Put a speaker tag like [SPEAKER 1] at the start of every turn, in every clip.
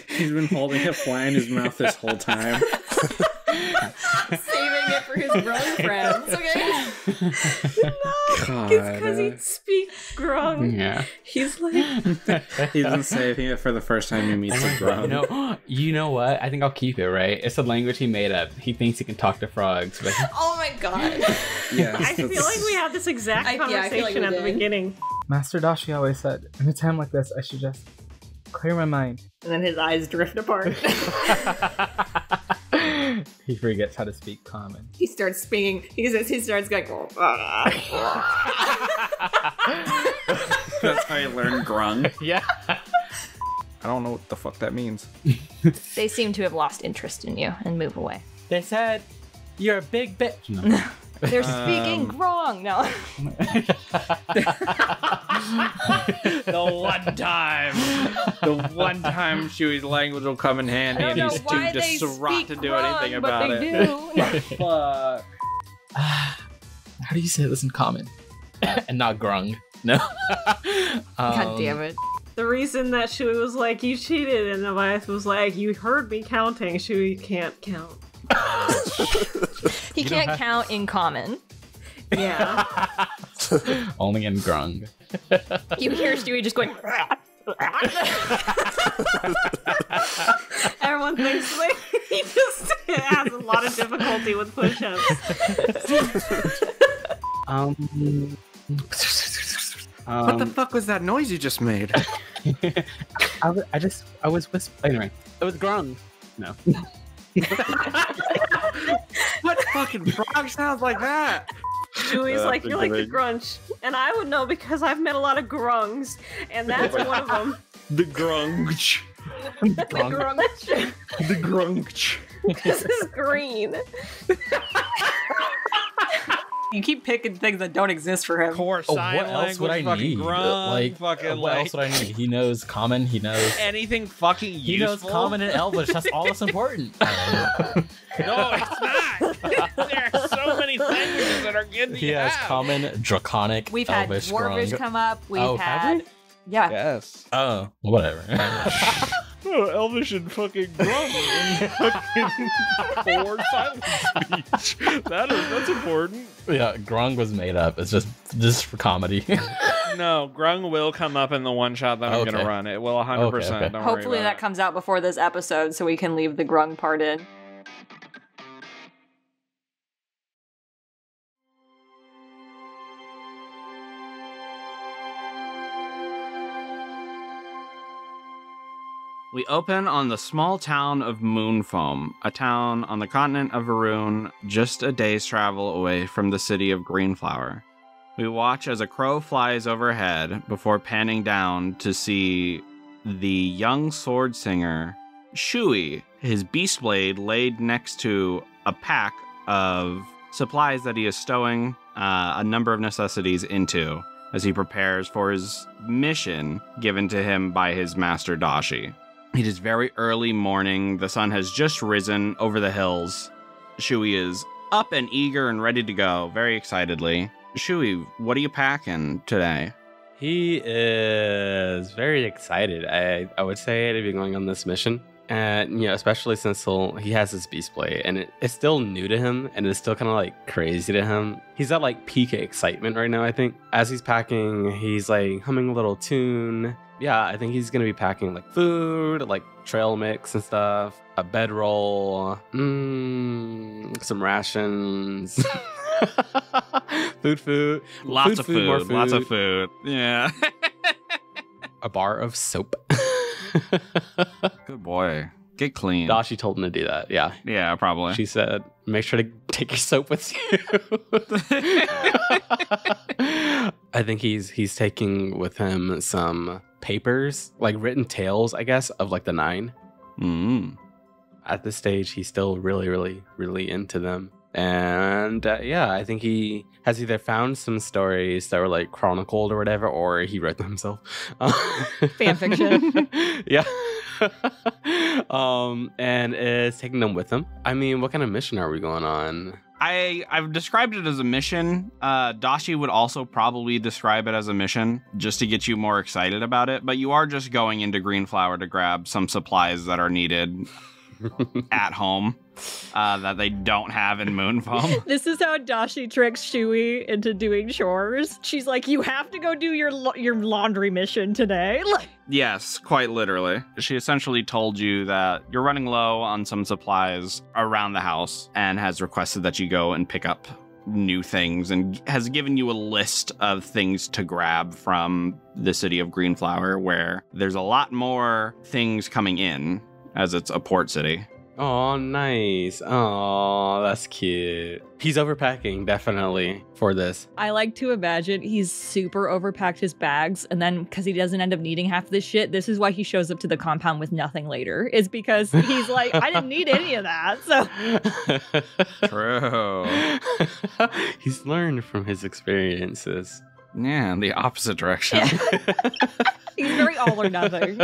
[SPEAKER 1] He's been holding a fly in his mouth this whole time.
[SPEAKER 2] Saving it for his growing friends, okay?
[SPEAKER 3] No, it's because he speaks Grung.
[SPEAKER 4] Yeah.
[SPEAKER 3] He's like...
[SPEAKER 1] He's been saving it for the first time he meets the Grung.
[SPEAKER 4] You know what? I think I'll keep it, right? It's a language he made up. He thinks he can talk to frogs. But...
[SPEAKER 2] Oh my god.
[SPEAKER 1] Yeah,
[SPEAKER 3] I feel like we had this exact conversation at the beginning.
[SPEAKER 5] Master Dashi always said, in a time like this, I should just clear my mind.
[SPEAKER 3] And then his eyes drift apart.
[SPEAKER 5] He forgets how to speak common.
[SPEAKER 2] He starts speaking. He starts going.
[SPEAKER 1] That's how you learn Grung.
[SPEAKER 4] Yeah.
[SPEAKER 1] I don't know what the fuck that means.
[SPEAKER 6] They seem to have lost interest in you and move away.
[SPEAKER 4] They said, you're a big bitch. No.
[SPEAKER 6] They're speaking wrong. No.
[SPEAKER 1] The one time Shui's language will come in handy and he's too distraught to do anything about it.
[SPEAKER 4] Fuck. How do you say this in common? And not Grung. No.
[SPEAKER 6] God damn it.
[SPEAKER 3] The reason that Shui was like, you cheated, and Elias was like, you heard me counting. Shui can't count.
[SPEAKER 6] He can't count in common.
[SPEAKER 3] Yeah.
[SPEAKER 4] Only in Grung.
[SPEAKER 6] You hear Stewie just going.
[SPEAKER 3] Everyone thinks like he just has a lot of difficulty with push-ups.
[SPEAKER 1] What the fuck was that noise you just made?
[SPEAKER 4] I was whispering. Anyway, it was Grung. No.
[SPEAKER 1] What fucking frog sounds like that?
[SPEAKER 3] Shui's like, you're like the Grunch. And I would know because I've met a lot of Grungs, and that's one of them.
[SPEAKER 1] The Grunch.
[SPEAKER 3] The Grunch.
[SPEAKER 1] The Grunch.
[SPEAKER 3] This is green.
[SPEAKER 2] You keep picking things that don't exist for him.
[SPEAKER 1] Core sign
[SPEAKER 4] what else would I need?
[SPEAKER 1] Grung,
[SPEAKER 4] What else would I need? He knows common. He knows
[SPEAKER 1] anything fucking useful.
[SPEAKER 4] He knows common and Elvish. That's all that's important.
[SPEAKER 1] No, it's not. There are so many languages that are good to
[SPEAKER 4] He has common, draconic,
[SPEAKER 6] We've had
[SPEAKER 4] Elvish,
[SPEAKER 6] Dwarvish
[SPEAKER 4] Grung.
[SPEAKER 6] come up. We've
[SPEAKER 4] Have
[SPEAKER 6] had...
[SPEAKER 4] we?
[SPEAKER 6] Yeah.
[SPEAKER 1] Yes.
[SPEAKER 4] Oh, whatever.
[SPEAKER 1] Elvish and fucking Grung and fucking forward silent speech. That's important.
[SPEAKER 4] Yeah, Grung was made up. It's just for comedy.
[SPEAKER 1] No, Grung will come up in the one shot that I'm gonna run. It will 100%.
[SPEAKER 4] Okay.
[SPEAKER 1] Don't
[SPEAKER 6] Hopefully
[SPEAKER 1] worry
[SPEAKER 6] that
[SPEAKER 1] about
[SPEAKER 6] comes out before this episode so we can leave the Grung part in.
[SPEAKER 1] We open on the small town of Moonfoam, a town on the continent of Varun, just a day's travel away from the city of Greenflower. We watch as a crow flies overhead before panning down to see the young sword singer, Shuy, his beast blade laid next to a pack of supplies that he is stowing a number of necessities into as he prepares for his mission given to him by his master Dashi. It is very early morning. The sun has just risen over the hills. Shuy is up and eager and ready to go, very excitedly. Shuy, what are you packing today?
[SPEAKER 7] He is very excited, I would say, to be going on this mission. And, you know, especially since he has his beast blade, and it's still new to him, and it's still kind of like crazy to him. He's at like peak excitement right now, I think. As he's packing, he's like humming a little tune. Yeah, I think he's gonna be packing like food, like trail mix and stuff, a bedroll, some rations, food,
[SPEAKER 1] Lots of food,
[SPEAKER 7] more food.
[SPEAKER 1] lots of food. Yeah.
[SPEAKER 7] A bar of soap.
[SPEAKER 1] Good boy. Get clean.
[SPEAKER 7] Dashi told him to do that. Yeah.
[SPEAKER 1] Yeah, probably.
[SPEAKER 7] She said, make sure to take your soap with you. I think he's taking with him some papers, like written tales, I guess, of like the 9. At this stage, he's still really into them. And yeah, I think he has either found some stories that were like chronicled or whatever, or he wrote them himself.
[SPEAKER 6] Fan fiction.
[SPEAKER 7] Yeah. And is taking them with him. I mean, what kind of mission are we going on?
[SPEAKER 1] I've described it as a mission. Dashi would also probably describe it as a mission just to get you more excited about it. But you are just going into Greenflower to grab some supplies that are needed at home that they don't have in Moonfoam.
[SPEAKER 8] This is how Dashi tricks Shui into doing chores. She's like, you have to go do your laundry mission today.
[SPEAKER 1] Yes, quite literally. She essentially told you that you're running low on some supplies around the house and has requested that you go and pick up new things and has given you a list of things to grab from the city of Greenflower, where there's a lot more things coming in as it's a port city.
[SPEAKER 7] Oh, nice. Oh, that's cute. He's overpacking, definitely, for this.
[SPEAKER 8] I like to imagine he's super overpacked his bags, and then because he doesn't end up needing half this shit, this is why he shows up to the compound with nothing later, is because he's like, I didn't need any of that, so.
[SPEAKER 1] True.
[SPEAKER 7] He's learned from his experiences.
[SPEAKER 1] Yeah, in the opposite direction.
[SPEAKER 8] Yeah. He's very all or nothing.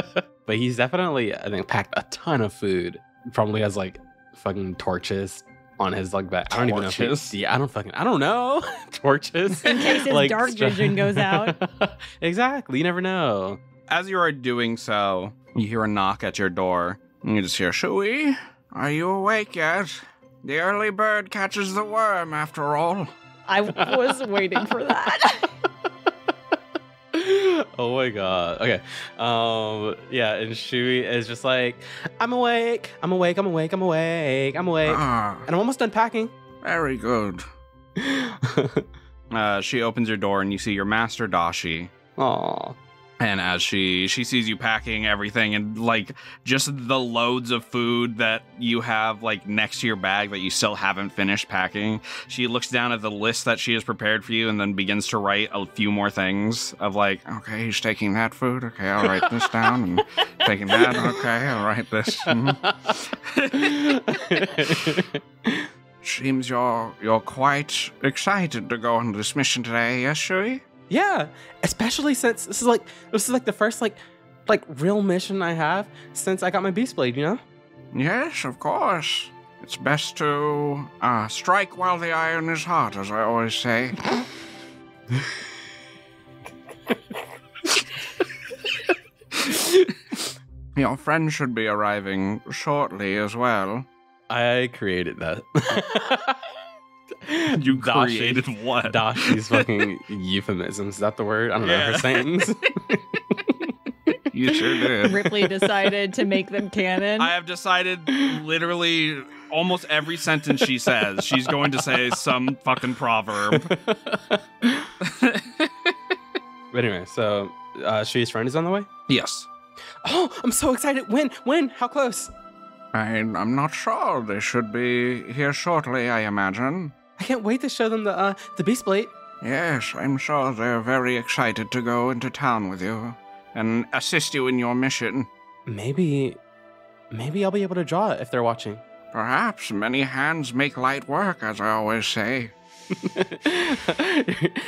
[SPEAKER 7] But he's definitely, I think, packed a ton of food. Probably has like fucking torches on his like back. I don't even know. I don't know. Torches.
[SPEAKER 8] In case his
[SPEAKER 7] like,
[SPEAKER 8] dark vision goes out.
[SPEAKER 7] Exactly. You never know.
[SPEAKER 1] As you are doing so, you hear a knock at your door. And you just hear, Shui, are you awake yet? The early bird catches the worm, after all.
[SPEAKER 8] I was waiting for that.
[SPEAKER 7] Oh my god. Okay. Yeah, and Shui is just like, I'm awake. And I'm almost done packing.
[SPEAKER 1] Very good. She opens your door and you see your master Dashi.
[SPEAKER 7] Aw.
[SPEAKER 1] And as she sees you packing everything and like just the loads of food that you have like next to your bag that you still haven't finished packing, she looks down at the list that she has prepared for you and then begins to write a few more things of like, okay, he's taking that food. Okay, I'll write this down. And taking that. Okay, I'll write this. Seems you're quite excited to go on this mission today, yes, Shui?
[SPEAKER 7] Yeah, especially since this is like the first like real mission I have since I got my Beast Blade, you know?
[SPEAKER 1] Yes, of course. It's best to strike while the iron is hot, as I always say. Your friend should be arriving shortly as well.
[SPEAKER 7] I created that.
[SPEAKER 1] You created what?
[SPEAKER 7] Dashi's fucking euphemisms. Is that the word? I don't know. Her sayings.
[SPEAKER 1] You sure did.
[SPEAKER 8] Ripley decided to make them canon.
[SPEAKER 1] I have decided literally almost every sentence she says, she's going to say some fucking proverb.
[SPEAKER 7] But anyway, so Shui's friend is on the way?
[SPEAKER 1] Yes.
[SPEAKER 7] Oh, I'm so excited. When? How close?
[SPEAKER 1] I'm not sure. They should be here shortly, I imagine.
[SPEAKER 7] I can't wait to show them the Beast Blade.
[SPEAKER 1] Yes, I'm sure they're very excited to go into town with you and assist you in your mission.
[SPEAKER 7] Maybe I'll be able to draw it if they're watching.
[SPEAKER 1] Perhaps. Many hands make light work, as I always say.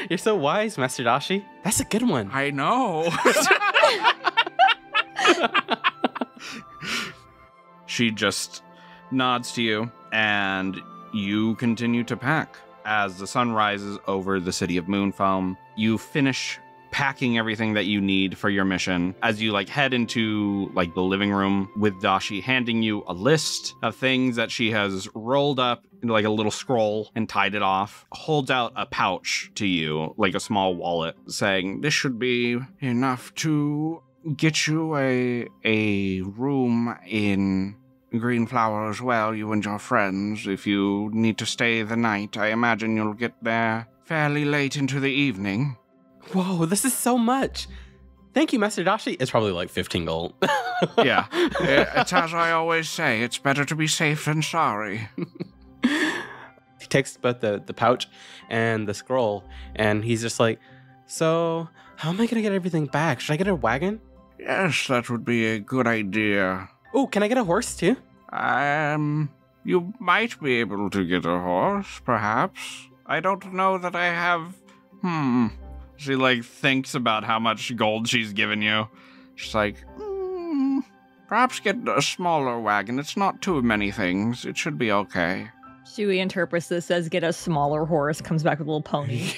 [SPEAKER 7] You're so wise, Master Dashi. That's a good one.
[SPEAKER 1] I know. She just nods to you, and you continue to pack. As the sun rises over the city of Moonfoam, you finish packing everything that you need for your mission as you head into the living room with Dashi handing you a list of things that she has rolled up into a little scroll and tied it off, holds out a pouch to you, like a small wallet, saying, "This should be enough to get you a room in Greenflower as well, you and your friends. If you need to stay the night, I imagine you'll get there fairly late into the evening."
[SPEAKER 7] Whoa, this is so much. Thank you, Master Dashi. It's probably 15 gold.
[SPEAKER 1] Yeah. It's as I always say, it's better to be safe than sorry.
[SPEAKER 7] He takes both the pouch and the scroll, and he's just like, "So, how am I going to get everything back? Should I get a wagon?"
[SPEAKER 1] Yes, that would be a good idea.
[SPEAKER 7] Oh, can I get a horse too?
[SPEAKER 1] You might be able to get a horse, perhaps. I don't know that I have... She, thinks about how much gold she's given you. She's like, perhaps get a smaller wagon. It's not too many things. It should be okay.
[SPEAKER 8] Shui interprets this as get a smaller horse, comes back with a little pony.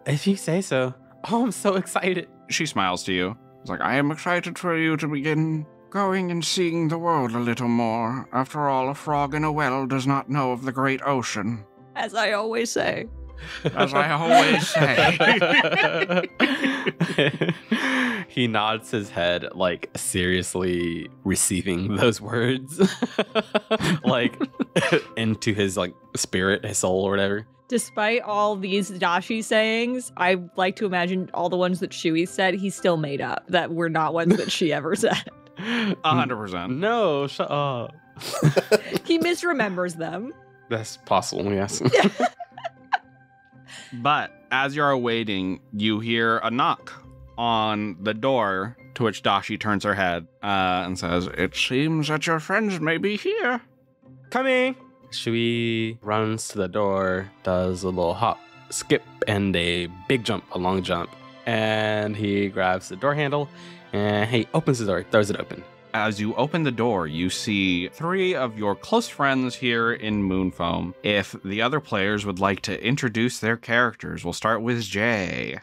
[SPEAKER 7] If you say so. Oh, I'm so excited.
[SPEAKER 1] She smiles to you. It's like, I am excited for you to begin going and seeing the world a little more. After all, a frog in a well does not know of the great ocean.
[SPEAKER 8] As I always say.
[SPEAKER 1] As I always say.
[SPEAKER 7] He nods his head, like seriously receiving those words, like into his like spirit, his soul, or whatever.
[SPEAKER 8] Despite all these Dashi sayings, I like to imagine all the ones that Shui said he still made up that were not ones that she ever said.
[SPEAKER 1] 100%.
[SPEAKER 7] No, shut up.
[SPEAKER 8] He misremembers them.
[SPEAKER 7] That's possible, yes.
[SPEAKER 1] But as you're waiting, you hear a knock on the door, to which Dashi turns her head and says, "It seems that your friends may be here."
[SPEAKER 7] Coming. Shui runs to the door, does a little hop, skip, and a big jump, a long jump. And he grabs the door handle and he opens the door, throws it open.
[SPEAKER 1] As you open the door, you see 3 of your close friends here in Moonfoam. If the other players would like to introduce their characters, we'll start with Jay.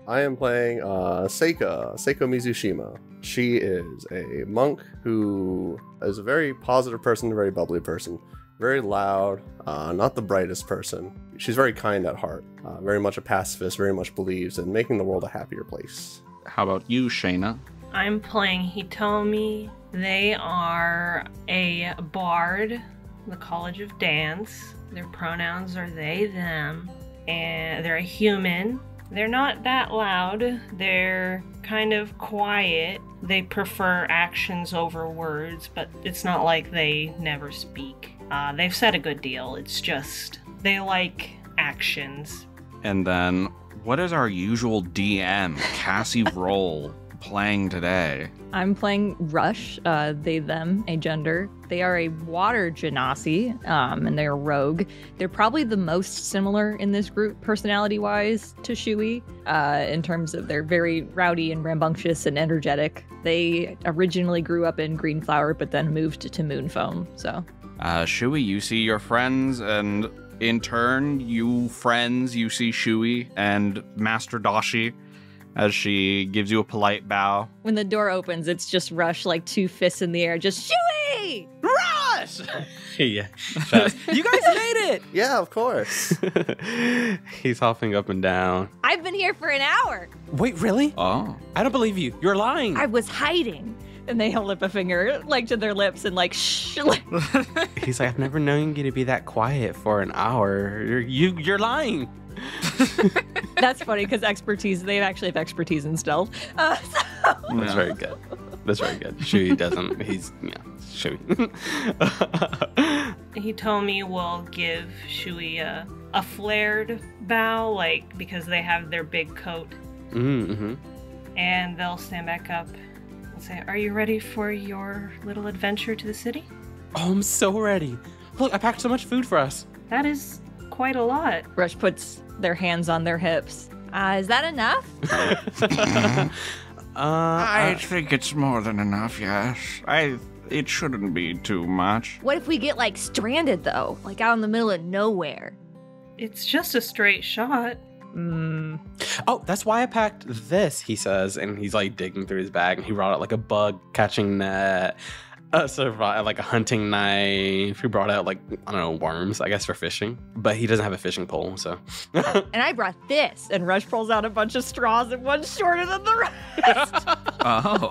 [SPEAKER 9] I am playing Seiko Mizushima. She is a monk who is a very positive person, a very bubbly person, very loud, not the brightest person. She's very kind at heart, very much a pacifist, very much believes in making the world a happier place.
[SPEAKER 1] How about you, Shayna?
[SPEAKER 3] I'm playing Hitomi. They are a bard, the College of Dance. Their pronouns are they, them, and they're a human. They're not that loud. They're kind of quiet. They prefer actions over words, but it's not like they never speak. They've said a good deal. It's just they like actions.
[SPEAKER 1] And then, what is our usual DM, Cassie Roll, playing today?
[SPEAKER 8] I'm playing Rush, they, them, a gender. They are a water genasi, and they're rogue. They're probably the most similar in this group, personality-wise, to Shui, in terms of they're very rowdy and rambunctious and energetic. They originally grew up in Greenflower, but then moved to Moonfoam, so.
[SPEAKER 1] Shui, you see your friends, and in turn, you see Shui and Master Dashi, as she gives you a polite bow.
[SPEAKER 8] When the door opens, it's just Rush, like 2 fists in the air, just Shui!
[SPEAKER 7] Rush! Yeah. You guys made it!
[SPEAKER 9] Yeah, of course.
[SPEAKER 7] He's hopping up and down.
[SPEAKER 8] I've been here for an hour.
[SPEAKER 7] Wait, really?
[SPEAKER 1] Oh.
[SPEAKER 7] I don't believe you. You're lying.
[SPEAKER 8] I was hiding. And they hold up a finger, like, to their lips and, like, shh.
[SPEAKER 7] He's like, I've never known you to be that quiet for an hour. You're lying.
[SPEAKER 8] That's funny, because they actually have expertise in stealth.
[SPEAKER 7] That's very good. That's very good. Shui doesn't. Shui.
[SPEAKER 3] Hitomi will give Shui a flared bow, like, because they have their big coat.
[SPEAKER 7] Mm-hmm.
[SPEAKER 3] And they'll stand back up and say, "Are you ready for your little adventure to the city?"
[SPEAKER 7] Oh, I'm so ready. Look, I packed so much food for us.
[SPEAKER 3] That is quite a lot.
[SPEAKER 8] Rush puts their hands on their hips. Is that enough?
[SPEAKER 1] I think it's more than enough, yes. It shouldn't be too much.
[SPEAKER 6] What if we get, like, stranded, though? Like, out in the middle of nowhere?
[SPEAKER 3] It's just a straight shot.
[SPEAKER 7] Oh, that's why I packed this, he says, and he's like digging through his bag, and he brought out like a bug catching net, like a hunting knife. He brought out like, I don't know, worms, I guess, for fishing, but he doesn't have a fishing pole, so.
[SPEAKER 6] And I brought this.
[SPEAKER 8] And Rush pulls out a bunch of straws, and one's shorter than the rest.
[SPEAKER 1] Oh.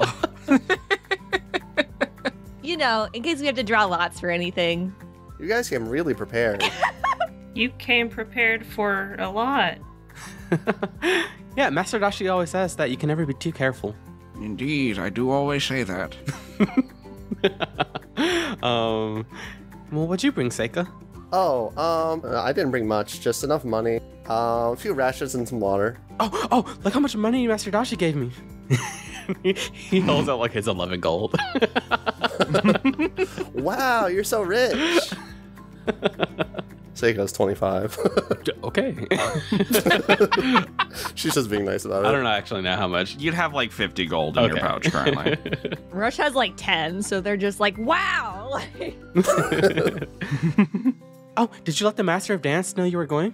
[SPEAKER 6] You know, in case we have to draw lots for anything.
[SPEAKER 9] You guys came really prepared.
[SPEAKER 3] You came prepared for a lot.
[SPEAKER 7] Yeah, Master Dashi always says that you can never be too careful.
[SPEAKER 1] Indeed, I do always say that.
[SPEAKER 7] Well, what'd you bring, Seika?
[SPEAKER 9] I didn't bring much, just enough money, a few rations and some water.
[SPEAKER 7] Oh, look how much money Master Dashi gave me. He holds out like his 11 gold.
[SPEAKER 9] Wow, you're so rich. Seiko's 25.
[SPEAKER 7] Okay.
[SPEAKER 9] She's just being nice about it.
[SPEAKER 7] I don't actually know how much.
[SPEAKER 1] You'd have like 50 gold in your pouch currently.
[SPEAKER 8] Rush has like 10, so they're just like, wow.
[SPEAKER 7] Oh, did you let the Master of Dance know you were going?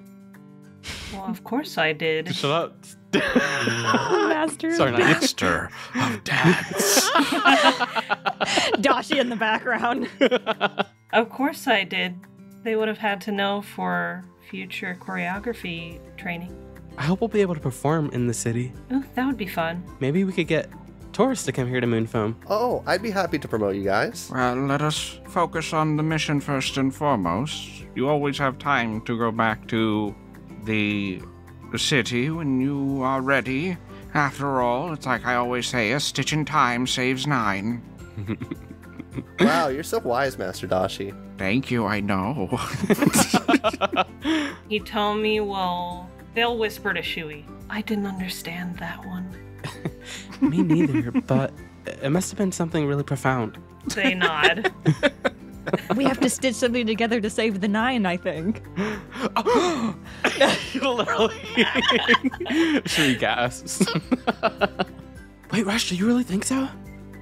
[SPEAKER 3] Well, of course I did.
[SPEAKER 7] Shut up.
[SPEAKER 8] Master.
[SPEAKER 7] Sorry, not
[SPEAKER 1] Master of Dance.
[SPEAKER 8] Dashi in the background.
[SPEAKER 3] Of course I did. They would have had to know for future choreography training.
[SPEAKER 7] I hope we'll be able to perform in the city.
[SPEAKER 3] Oh, that would be fun.
[SPEAKER 7] Maybe we could get tourists to come here to Moonfoam.
[SPEAKER 9] Oh, I'd be happy to promote you guys.
[SPEAKER 1] Well, let us focus on the mission first and foremost. You always have time to go back to the city when you are ready. After all, it's like I always say, a stitch in time saves 9.
[SPEAKER 9] Wow, you're so wise, Master Dashi.
[SPEAKER 1] Thank you, I know.
[SPEAKER 3] He told me, well, they'll whisper to Shuy. I didn't understand that one.
[SPEAKER 7] Me neither, but it must have been something really profound.
[SPEAKER 3] They nod.
[SPEAKER 8] We have to stitch something together to save the 9, I think.
[SPEAKER 7] Literally. Shui gasps. Wait, Rush, do you really think so?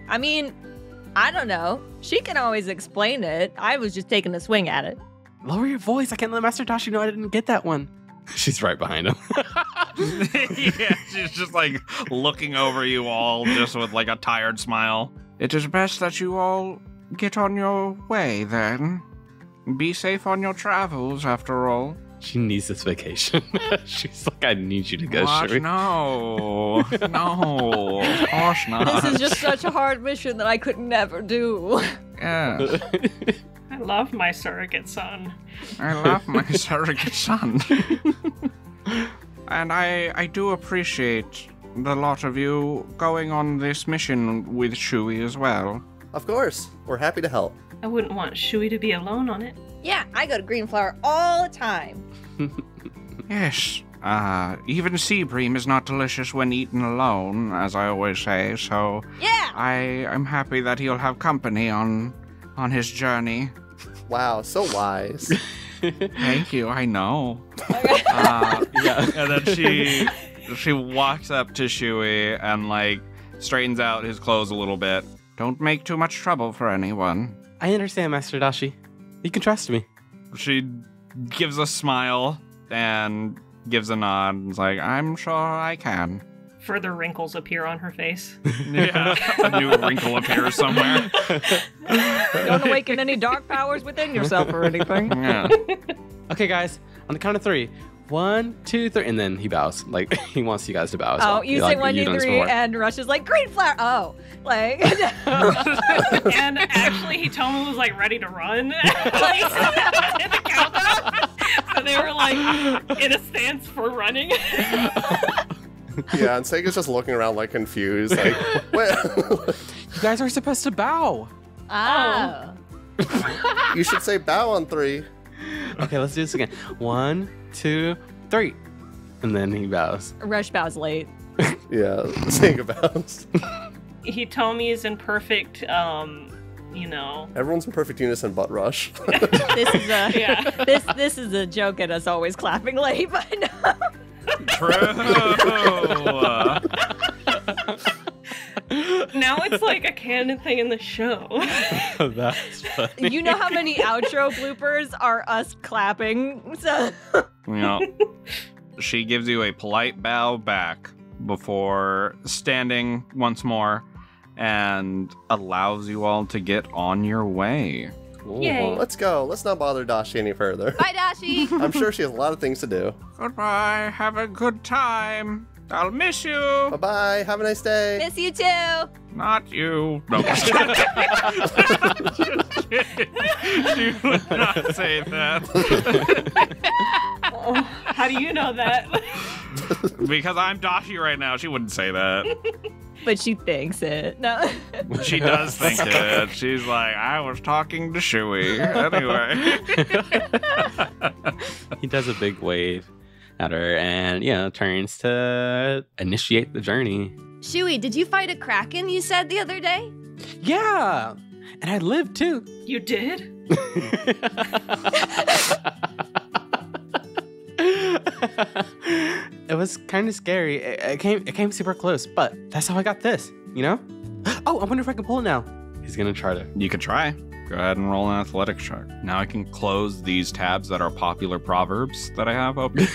[SPEAKER 8] I mean, I don't know. She can always explain it. I was just taking a swing at it.
[SPEAKER 7] Lower your voice. I can't let Master Dashi know I didn't get that one. She's right behind him.
[SPEAKER 1] Yeah, she's just like looking over you all just with like a tired smile. It is best that you all get on your way then. Be safe on your travels, after all.
[SPEAKER 7] She needs this vacation. She's like, I need you to go,
[SPEAKER 1] What?
[SPEAKER 7] Shui.
[SPEAKER 1] No. No. Of course not.
[SPEAKER 8] This is just such a hard mission that I could never do.
[SPEAKER 1] Yes.
[SPEAKER 3] I love my surrogate son.
[SPEAKER 1] I love my surrogate son. And I do appreciate the lot of you going on this mission with Shui as well.
[SPEAKER 9] Of course, we're happy to help.
[SPEAKER 3] I wouldn't want Shuy to be alone on it.
[SPEAKER 8] Yeah, I go to Greenflower all the time.
[SPEAKER 1] Yes. Even sea bream is not delicious when eaten alone, as I always say, so
[SPEAKER 8] Yeah!
[SPEAKER 1] I'm happy that he'll have company on his journey.
[SPEAKER 9] Wow, so wise.
[SPEAKER 1] Thank you, I know.
[SPEAKER 7] Yeah.
[SPEAKER 1] And then she walks up to Shui and like straightens out his clothes a little bit. Don't make too much trouble for anyone.
[SPEAKER 7] I understand, Master Dashi. You can trust me.
[SPEAKER 1] She gives a smile and gives a nod. And is like, I'm sure I can.
[SPEAKER 3] Further wrinkles appear on her face.
[SPEAKER 1] Yeah, a new wrinkle appears somewhere.
[SPEAKER 8] Don't awaken any dark powers within yourself or anything.
[SPEAKER 1] Yeah.
[SPEAKER 7] Okay, guys, on the count of 3. 1, 2, 3, and then he bows. Like, he wants you guys to bow as well.
[SPEAKER 8] Oh, you
[SPEAKER 7] Like,
[SPEAKER 8] say 1,
[SPEAKER 7] you've
[SPEAKER 8] 2,
[SPEAKER 7] done this
[SPEAKER 8] 3,
[SPEAKER 7] before.
[SPEAKER 8] and Rush is like, Greenflower! Oh, like...
[SPEAKER 3] And actually, he told me he was like ready to run. Like, in the countdown. So they were like in a stance for running.
[SPEAKER 9] Yeah, and Seiko's just looking around like confused, like, what?
[SPEAKER 7] You guys are supposed to bow.
[SPEAKER 8] Oh.
[SPEAKER 9] You should say bow on 3.
[SPEAKER 7] Okay, let's do this again. 1, 2, 3. And then he bows.
[SPEAKER 8] Rush bows late.
[SPEAKER 9] Yeah, Seiko bows.
[SPEAKER 3] He told me he's in perfect,
[SPEAKER 9] Everyone's in perfect unison but Rush.
[SPEAKER 8] This is a
[SPEAKER 3] Yeah.
[SPEAKER 8] this is a joke at us always clapping late, but no.
[SPEAKER 1] True.
[SPEAKER 3] Now it's like a canon thing in the show.
[SPEAKER 7] That's funny.
[SPEAKER 8] You know how many outro bloopers are us clapping? So
[SPEAKER 1] You know, she gives you a polite bow back before standing once more and allows you all to get on your way.
[SPEAKER 3] Yay.
[SPEAKER 9] Let's go. Let's not bother Dashi any further.
[SPEAKER 8] bye, Dashi.
[SPEAKER 9] I'm sure she has a lot of things to do.
[SPEAKER 1] Goodbye. Have a good time. I'll miss you.
[SPEAKER 9] Bye-bye. Have a nice day.
[SPEAKER 8] Miss you too.
[SPEAKER 1] Not you. No. She would not say that.
[SPEAKER 3] Oh, how do you know that?
[SPEAKER 1] Because I'm Dashi right now. She wouldn't say that.
[SPEAKER 8] But she thinks it. No.
[SPEAKER 1] She does think it. She's like, I was talking to Shui. Anyway.
[SPEAKER 7] He does a big wave at her and, turns to initiate the journey.
[SPEAKER 8] Shuy, did you fight a kraken you said the other day?
[SPEAKER 7] Yeah, and I lived too.
[SPEAKER 3] You did?
[SPEAKER 7] It was kind of scary. It came super close, but that's how I got this, you know? Oh, I wonder if I can pull it now. He's gonna try to.
[SPEAKER 1] You could try. Go ahead and roll an athletics check. Now I can close these tabs that are popular proverbs that I have open.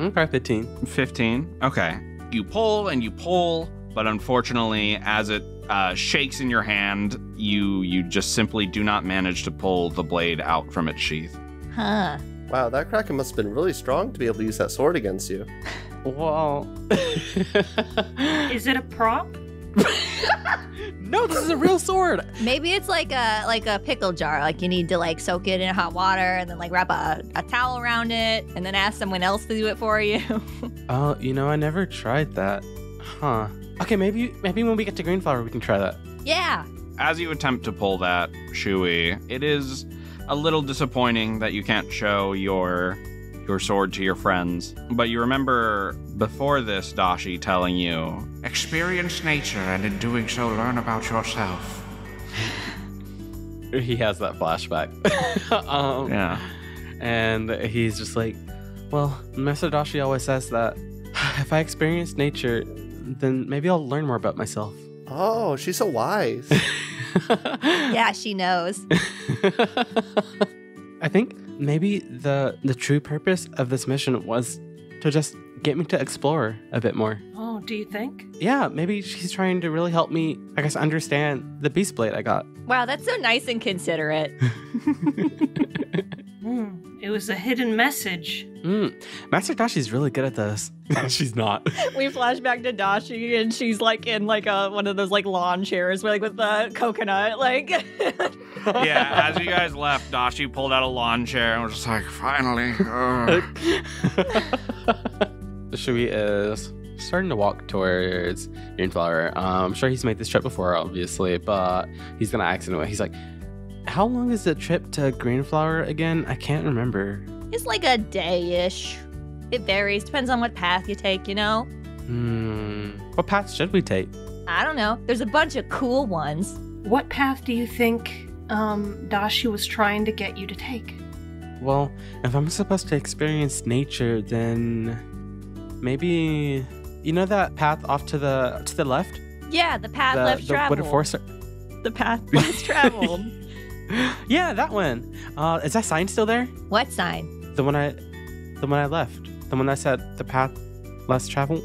[SPEAKER 7] Okay, 15.
[SPEAKER 1] 15. Okay. You pull and you pull, but unfortunately, as it shakes in your hand, you just simply do not manage to pull the blade out from its sheath.
[SPEAKER 8] Huh.
[SPEAKER 9] Wow, that Kraken must have been really strong to be able to use that sword against you.
[SPEAKER 7] Well,
[SPEAKER 3] Is it a prop?
[SPEAKER 7] no, this is a real sword.
[SPEAKER 8] Maybe it's like a pickle jar. Like you need to like soak it in hot water and then like wrap a towel around it and then ask someone else to do it for you.
[SPEAKER 7] Oh, I never tried that. Huh. Okay, maybe when we get to Greenflower, we can try that.
[SPEAKER 8] Yeah.
[SPEAKER 1] As you attempt to pull that, Shuy, it is a little disappointing that you can't show your sword to your friends. But you remember before this, Dashi telling you, experience nature and in doing so learn about yourself.
[SPEAKER 7] He has that flashback.
[SPEAKER 1] Yeah.
[SPEAKER 7] And he's just like, well, Master Dashi always says that if I experience nature, then maybe I'll learn more about myself.
[SPEAKER 9] Oh, she's so wise.
[SPEAKER 8] Yeah, she knows.
[SPEAKER 7] I think maybe the true purpose of this mission was to just get me to explore a bit more.
[SPEAKER 3] Oh, do you think?
[SPEAKER 7] Yeah, maybe she's trying to really help me, I guess, understand the beast blade I got.
[SPEAKER 8] Wow, that's so nice and considerate.
[SPEAKER 3] It was a hidden message.
[SPEAKER 7] Master Dashi's really good at this. She's not.
[SPEAKER 8] We flash back to Dashi and she's like in like one of those like lawn chairs with the coconut like.
[SPEAKER 1] Yeah, as you guys left, Dashi pulled out a lawn chair and was just like, finally.
[SPEAKER 7] Shui is starting to walk towards Greenflower. I'm sure he's made this trip before, obviously, but he's gonna ask anyway. He's like, how long is the trip to Greenflower again? I can't remember.
[SPEAKER 8] It's like a day-ish. It varies, depends on what path you take, you know?
[SPEAKER 7] What path should we take?
[SPEAKER 8] I don't know. There's a bunch of cool ones.
[SPEAKER 3] What path do you think Dashi was trying to get you to take?
[SPEAKER 7] Well, if I'm supposed to experience nature, then maybe that path off to the left?
[SPEAKER 8] Yeah, the path less traveled. The path less traveled.
[SPEAKER 7] Yeah, that one. Is that sign still there?
[SPEAKER 8] What sign?
[SPEAKER 7] The one I left. The one that said the path less traveled.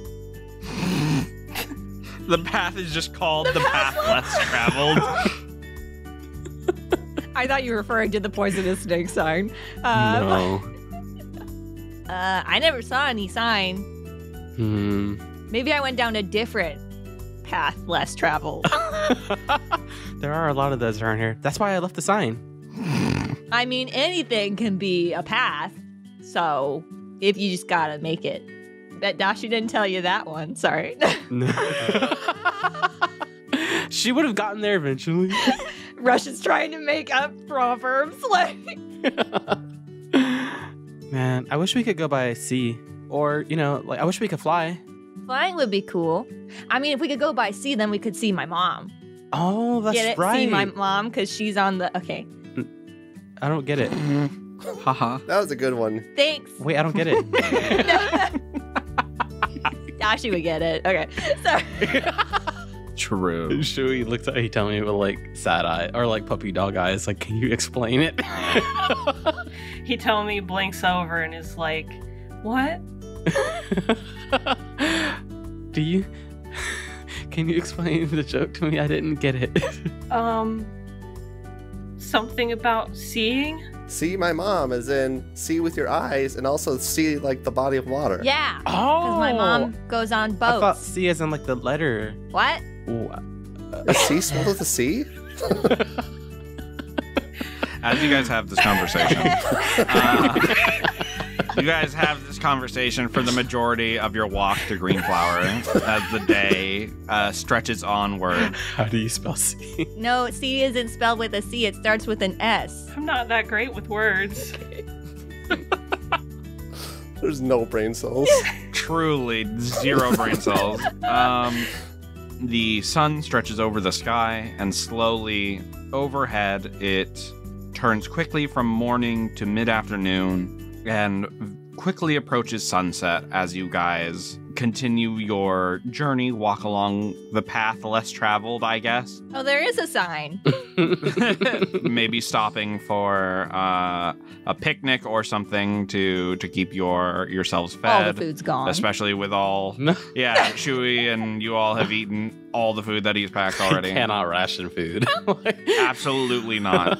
[SPEAKER 1] The path is just called the path less traveled.
[SPEAKER 8] I thought you were referring to the poisonous snake sign.
[SPEAKER 7] No.
[SPEAKER 8] I never saw any sign. Maybe I went down a different path less traveled.
[SPEAKER 7] There are a lot of those around here. That's why I left the sign.
[SPEAKER 8] I mean, anything can be a path. So, if you just gotta make it. Bet Dashi didn't tell you that one. Sorry.
[SPEAKER 7] No. She would have gotten there eventually.
[SPEAKER 8] Rush is trying to make up proverbs. Like,
[SPEAKER 7] Man, I wish we could go by sea. Or, I wish we could fly.
[SPEAKER 8] flying would be cool. I mean, if we could go by sea, then we could see my mom.
[SPEAKER 7] Oh, that's
[SPEAKER 8] Get it?
[SPEAKER 7] right.
[SPEAKER 8] See my mom because she's on the. Okay.
[SPEAKER 7] I don't get it.
[SPEAKER 1] Haha.
[SPEAKER 9] That was a good one.
[SPEAKER 8] Thanks.
[SPEAKER 7] Wait, I don't get it.
[SPEAKER 8] Dashi would get it. Okay. Sorry.
[SPEAKER 1] True.
[SPEAKER 7] Shui looks at he telling me with like sad eye or like puppy dog eyes. Like, can you explain it?
[SPEAKER 3] He told me, blinks over and is like, what?
[SPEAKER 7] Can you explain the joke to me? I didn't get it.
[SPEAKER 3] Something about seeing?
[SPEAKER 9] See my mom, as in see with your eyes and also see like the body of water.
[SPEAKER 8] Yeah.
[SPEAKER 7] Oh.
[SPEAKER 8] Because my mom goes on boats.
[SPEAKER 7] I thought C as in like the letter.
[SPEAKER 8] What?
[SPEAKER 9] A C spelled with a C?
[SPEAKER 1] As you guys have this conversation, you guys have this conversation for the majority of your walk to Greenflower as the day stretches onward.
[SPEAKER 7] How do you spell C?
[SPEAKER 8] No, C isn't spelled with a C. It starts with an S.
[SPEAKER 3] I'm not that great with words.
[SPEAKER 9] There's no brain cells.
[SPEAKER 1] Truly, zero brain cells. The sun stretches over the sky, and slowly overhead it turns quickly from morning to mid-afternoon, and quickly approaches sunset as you guys continue your journey, walk along the path less traveled, I guess.
[SPEAKER 8] Oh, there is a sign.
[SPEAKER 1] Maybe stopping for a picnic or something to keep yourselves fed.
[SPEAKER 8] All the food's gone.
[SPEAKER 1] Especially with all... Yeah, Shuy and you all have eaten all the food that he's packed already.
[SPEAKER 7] Cannot ration food.
[SPEAKER 1] Absolutely not.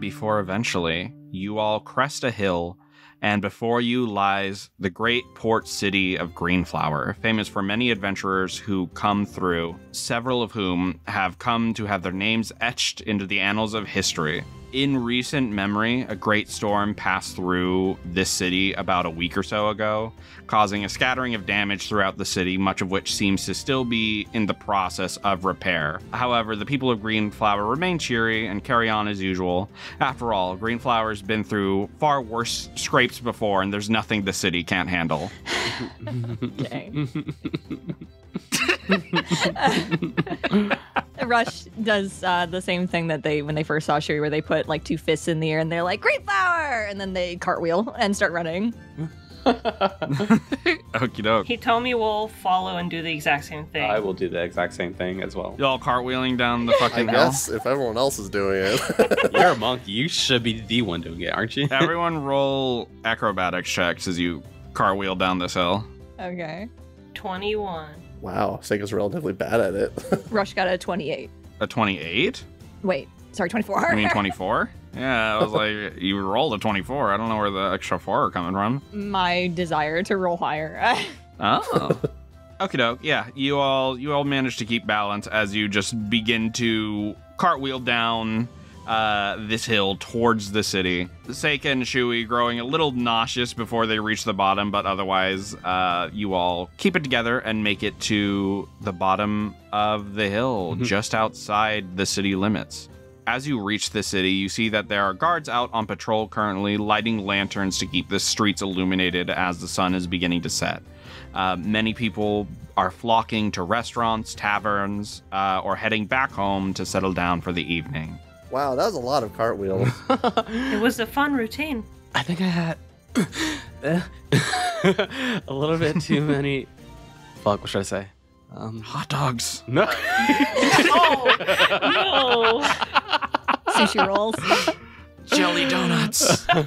[SPEAKER 1] Before eventually, you all crest a hill, and before you lies the great port city of Greenflower, famous for many adventurers who come through, several of whom have come to have their names etched into the annals of history. In recent memory, a great storm passed through this city about a week or so ago, causing a scattering of damage throughout the city, much of which seems to still be in the process of repair. However, the people of Greenflower remain cheery and carry on as usual. After all, Greenflower's been through far worse scrapes before, and there's nothing the city can't handle.
[SPEAKER 8] Dang. Rush does the same thing that when they first saw Shui, where they put like 2 fists in the air and they're like, "Great flower!" and then they cartwheel and start running.
[SPEAKER 1] Okie doke.
[SPEAKER 3] He told me we'll follow and do the exact same thing.
[SPEAKER 7] I will do the exact same thing as well.
[SPEAKER 1] Y'all cartwheeling down the
[SPEAKER 9] I
[SPEAKER 1] fucking hill?
[SPEAKER 9] guess if everyone else is doing it.
[SPEAKER 7] You're a monk. You should be the one doing it, aren't you?
[SPEAKER 1] Everyone roll acrobatics checks as you cartwheel down this hill.
[SPEAKER 8] Okay.
[SPEAKER 3] 21.
[SPEAKER 9] Wow, Seiko's relatively bad at it.
[SPEAKER 8] Rush got a 28.
[SPEAKER 1] A 28?
[SPEAKER 8] Wait, sorry, 24.
[SPEAKER 1] You mean 24? Yeah, I was like, you rolled a 24. I don't know where the extra 4 are coming from.
[SPEAKER 8] My desire to roll higher.
[SPEAKER 1] Oh. Okie doke. Yeah, you all managed to keep balance as you just begin to cartwheel down this hill towards the city. Seika and Shui growing a little nauseous before they reach the bottom, but otherwise you all keep it together and make it to the bottom of the hill, just outside the city limits. As you reach the city, you see that there are guards out on patrol currently, lighting lanterns to keep the streets illuminated as the sun is beginning to set. Many people are flocking to restaurants, taverns, or heading back home to settle down for the evening.
[SPEAKER 9] Wow, that was a lot of cartwheels.
[SPEAKER 3] It was a fun routine.
[SPEAKER 7] I think I had a little bit too many. Fuck, what should I say?
[SPEAKER 1] Hot dogs.
[SPEAKER 7] No.
[SPEAKER 3] Oh, no.
[SPEAKER 8] Sushi rolls.
[SPEAKER 1] Jelly donuts.
[SPEAKER 3] Now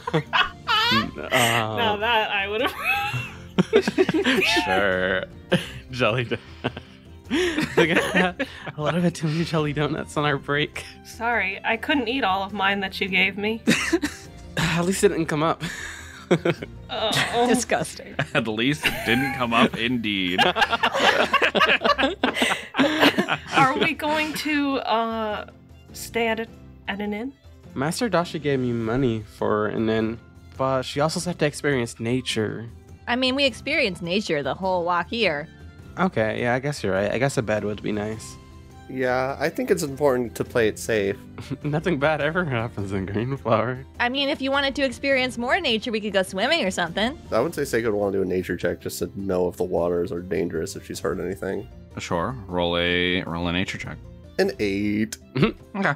[SPEAKER 3] that I would have.
[SPEAKER 7] Sure. Jelly donuts. I think I had a little bit too many jelly donuts on our break.
[SPEAKER 3] Sorry, I couldn't eat all of mine that you gave me.
[SPEAKER 7] At least it didn't come up.
[SPEAKER 3] Oh.
[SPEAKER 8] Disgusting.
[SPEAKER 1] At least it didn't come up, indeed.
[SPEAKER 3] Are we going to stay at an inn?
[SPEAKER 7] Master Dashi gave me money for an inn, but she also said to experience nature.
[SPEAKER 8] I mean, we experienced nature the whole walk here.
[SPEAKER 7] Okay, yeah, I guess you're right. I guess a bed would be nice.
[SPEAKER 9] Yeah, I think it's important to play it safe.
[SPEAKER 7] Nothing bad ever happens in Greenflower.
[SPEAKER 8] I mean, if you wanted to experience more nature, we could go swimming or something.
[SPEAKER 9] I would say Seiko would want to do a nature check just to know if the waters are dangerous, if she's heard anything.
[SPEAKER 1] Sure. Roll a nature check.
[SPEAKER 9] An 8.
[SPEAKER 1] Okay.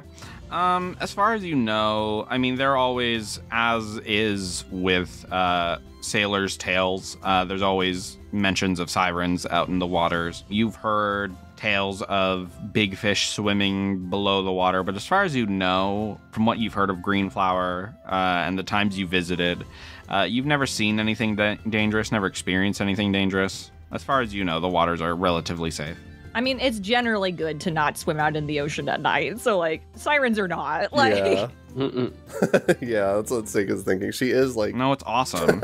[SPEAKER 1] As far as you know, I mean, they're always, as is with sailors' tales, there's always mentions of sirens out in the waters. You've heard tales of big fish swimming below the water, but as far as you know, from what you've heard of Greenflower and the times you visited, you've never seen anything dangerous, never experienced anything dangerous. As far as you know, the waters are relatively safe.
[SPEAKER 8] I mean, it's generally good to not swim out in the ocean at night, so, like, sirens are not. Like,
[SPEAKER 9] Yeah. Yeah, that's what Seiko's thinking. She is, like...
[SPEAKER 1] No, it's awesome.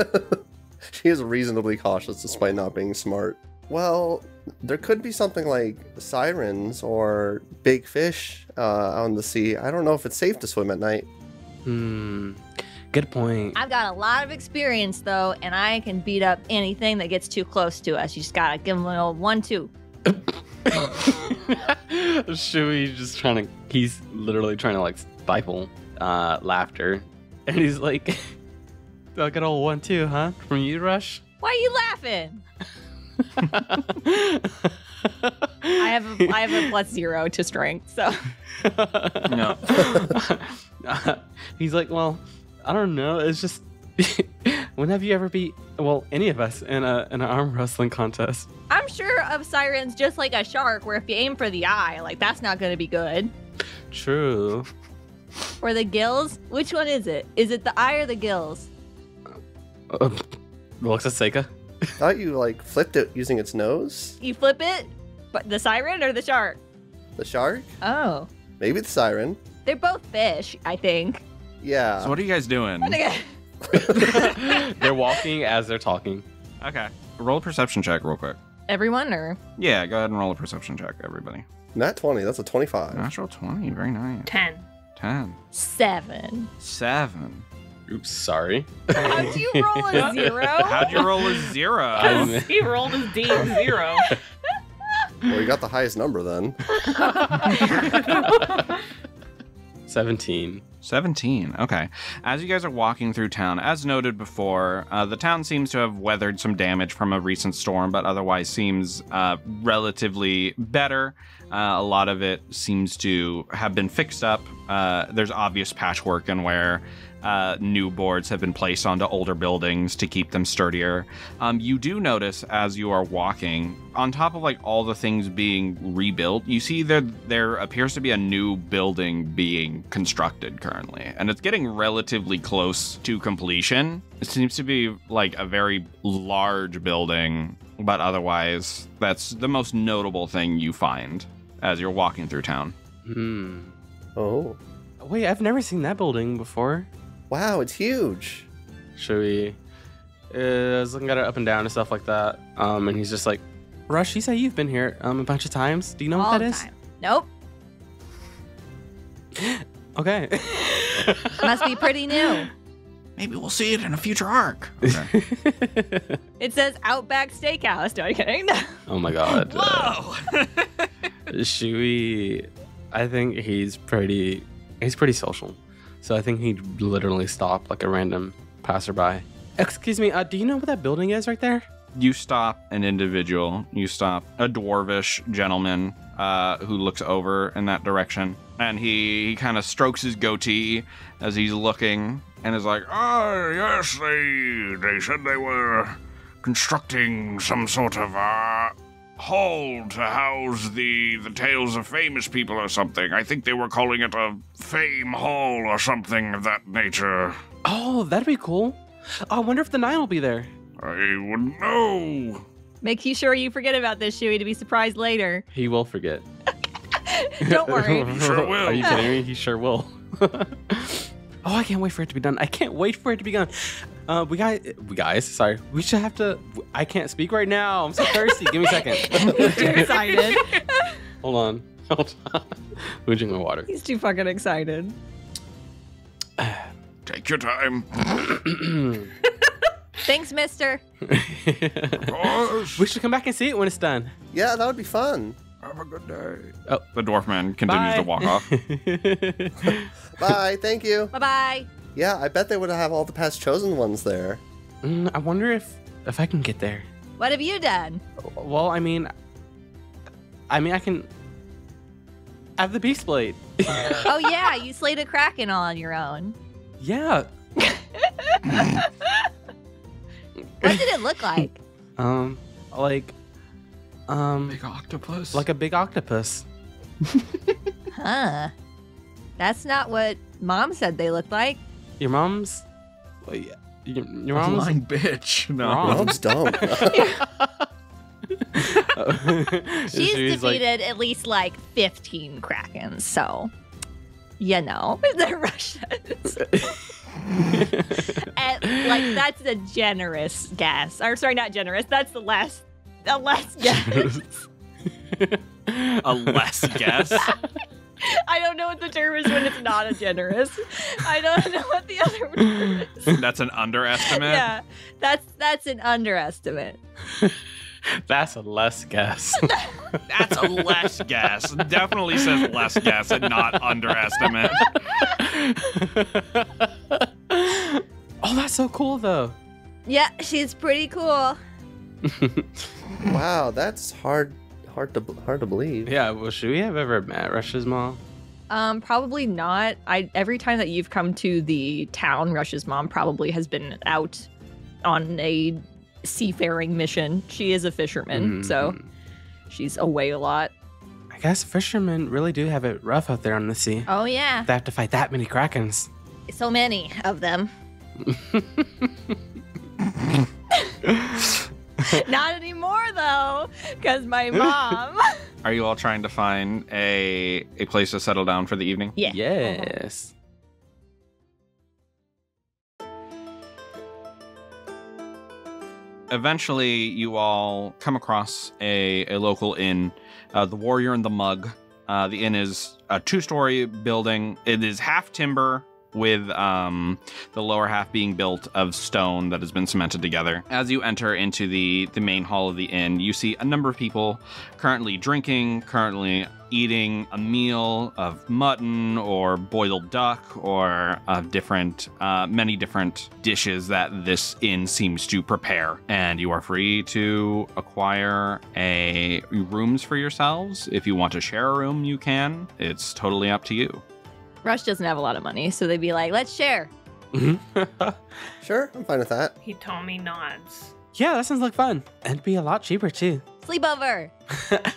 [SPEAKER 9] She is reasonably cautious despite not being smart. Well, there could be something like sirens or big fish on the sea. I don't know if it's safe to swim at night.
[SPEAKER 7] Good point.
[SPEAKER 8] I've got a lot of experience, though, and I can beat up anything that gets too close to us. You just gotta give them an old 1-2.
[SPEAKER 7] Shui's just he's literally trying to like stifle laughter. And he's like, like an old 1-2, huh? From you, Rush?
[SPEAKER 8] Why are you laughing? I have a +0 to strength, so.
[SPEAKER 1] No.
[SPEAKER 7] He's like, well, I don't know. It's just When have you ever beat, well, any of us in an arm wrestling contest?
[SPEAKER 8] I'm sure of sirens just like a shark, where if you aim for the eye, like that's not going to be good.
[SPEAKER 7] True.
[SPEAKER 8] Or the gills? Which one is it? Is it the eye or the gills?
[SPEAKER 7] Looks at Seika.
[SPEAKER 9] Thought you like flipped it using its nose.
[SPEAKER 8] You flip it? But the siren or the shark?
[SPEAKER 9] The shark?
[SPEAKER 8] Oh.
[SPEAKER 9] Maybe the siren.
[SPEAKER 8] They're both fish, I think.
[SPEAKER 9] Yeah.
[SPEAKER 1] So what are you guys doing?
[SPEAKER 7] They're walking as they're talking.
[SPEAKER 1] Okay. Roll a perception check real quick.
[SPEAKER 8] Everyone or?
[SPEAKER 1] Yeah, go ahead and roll a perception check, everybody.
[SPEAKER 9] Nat 20. That's a 25.
[SPEAKER 1] Natural 20. Very nice.
[SPEAKER 3] 10.
[SPEAKER 1] 10.
[SPEAKER 8] 7.
[SPEAKER 1] 7.
[SPEAKER 7] Oops, sorry.
[SPEAKER 8] How'd you roll a 0?
[SPEAKER 1] How'd you roll a 0?
[SPEAKER 3] He rolled his D0.
[SPEAKER 9] Well, you got the highest number then.
[SPEAKER 7] 17.
[SPEAKER 1] 17. Okay. As you guys are walking through town, as noted before, the town seems to have weathered some damage from a recent storm, but otherwise seems relatively better. A lot of it seems to have been fixed up. There's obvious patchwork in where new boards have been placed onto older buildings to keep them sturdier. You do notice as you are walking, on top of like all the things being rebuilt, you see there appears to be a new building being constructed currently, and it's getting relatively close to completion. It seems to be like a very large building, but otherwise that's the most notable thing you find as you're walking through town.
[SPEAKER 9] Oh.
[SPEAKER 7] Wait, I've never seen that building before.
[SPEAKER 9] Wow, it's huge.
[SPEAKER 7] Shui is looking at it up and down and stuff like that. And he's just like, Rush, you say you've been here a bunch of times. Do you know
[SPEAKER 8] All
[SPEAKER 7] what
[SPEAKER 8] the
[SPEAKER 7] that is?
[SPEAKER 8] time. Nope.
[SPEAKER 7] Okay.
[SPEAKER 8] Must be pretty new.
[SPEAKER 1] Maybe we'll see it in a future arc. Okay.
[SPEAKER 8] It says Outback Steakhouse. No, I'm kidding.
[SPEAKER 7] Oh my god.
[SPEAKER 1] Whoa!
[SPEAKER 7] Shui, I think he's pretty social. So I think he'd literally stop like a random passerby. Excuse me, do you know what that building is right there?
[SPEAKER 1] You stop an individual. You stop a dwarvish gentleman who looks over in that direction. And he kind of strokes his goatee as he's looking and is like, "Oh, yes, they said they were constructing some sort of hall to house the tales of famous people or something. I think they were calling it a fame hall or something of that nature."
[SPEAKER 7] Oh, that'd be cool. I wonder if the 9 will be there.
[SPEAKER 1] I wouldn't know.
[SPEAKER 8] Make sure you forget about this, Shuy, to be surprised later.
[SPEAKER 7] He will forget.
[SPEAKER 8] Don't worry.
[SPEAKER 1] He sure will.
[SPEAKER 7] Are you kidding me? He sure will. Oh, I can't wait for it to be done. I can't wait for it to be done. We guys, sorry. We should have to. I can't speak right now. I'm so thirsty. Give me a second.
[SPEAKER 8] He's too excited.
[SPEAKER 7] Hold on. Let me drink my water.
[SPEAKER 8] He's too fucking excited.
[SPEAKER 1] Take your time.
[SPEAKER 8] Thanks, mister.
[SPEAKER 1] Of course.
[SPEAKER 7] We should come back and see it when it's done.
[SPEAKER 9] Yeah, that would be fun.
[SPEAKER 1] Have a good day.
[SPEAKER 7] Oh.
[SPEAKER 1] The dwarf man continues to walk off.
[SPEAKER 9] Bye, thank you.
[SPEAKER 8] Bye-bye.
[SPEAKER 9] Yeah, I bet they would have all the past chosen ones there.
[SPEAKER 7] I wonder if I can get there.
[SPEAKER 8] What have you done?
[SPEAKER 7] Well, I mean, I can. I have the beast blade.
[SPEAKER 8] Oh, yeah, you slayed a kraken all on your own.
[SPEAKER 7] Yeah.
[SPEAKER 8] What did it look like?
[SPEAKER 1] Big octopus.
[SPEAKER 7] Like a big octopus.
[SPEAKER 8] Huh. That's not what Mom said they looked like.
[SPEAKER 7] Your mom's. Well, yeah, your mom's.
[SPEAKER 1] Lying bitch. No.
[SPEAKER 7] Wrong.
[SPEAKER 9] Moms don't.
[SPEAKER 8] She's defeated at least like 15 krakens, so you know the Russians. And, like, that's a generous guess. Or sorry, not generous. That's the less guess.
[SPEAKER 1] A less guess.
[SPEAKER 8] I don't know what the term is when it's not a generous. I don't know what the other word is.
[SPEAKER 1] That's an underestimate.
[SPEAKER 8] Yeah, that's an underestimate.
[SPEAKER 7] That's a less guess.
[SPEAKER 1] That's a less guess. Definitely says less guess and not underestimate.
[SPEAKER 7] Oh, that's so cool, though.
[SPEAKER 8] Yeah, she's pretty cool.
[SPEAKER 9] Wow, that's hard to believe.
[SPEAKER 7] Yeah, well, should we have ever met Rush's mom?
[SPEAKER 8] Probably not. Every time that you've come to the town, Rush's mom probably has been out on a seafaring mission. She is a fisherman, so she's away a lot.
[SPEAKER 7] I guess fishermen really do have it rough out there on the sea.
[SPEAKER 8] Oh, yeah.
[SPEAKER 7] They have to fight that many krakens.
[SPEAKER 8] So many of them. Not anymore, though, because my mom...
[SPEAKER 1] Are you all trying to find a place to settle down for the evening?
[SPEAKER 8] Yeah.
[SPEAKER 7] Yes.
[SPEAKER 1] Eventually, you all come across a local inn, the Warrior and the Mug. The inn is a 2-story building. It is half timber, with the lower half being built of stone that has been cemented together. As you enter into the main hall of the inn, you see a number of people currently drinking, currently eating a meal of mutton or boiled duck or many different dishes that this inn seems to prepare. And you are free to acquire rooms for yourselves. If you want to share a room, you can. It's totally up to you.
[SPEAKER 8] Rush doesn't have a lot of money, so they'd be like, let's share.
[SPEAKER 9] Sure, I'm fine with that.
[SPEAKER 3] Hitomi nods.
[SPEAKER 7] Yeah, that sounds like fun. And it'd be a lot cheaper, too.
[SPEAKER 8] Sleepover.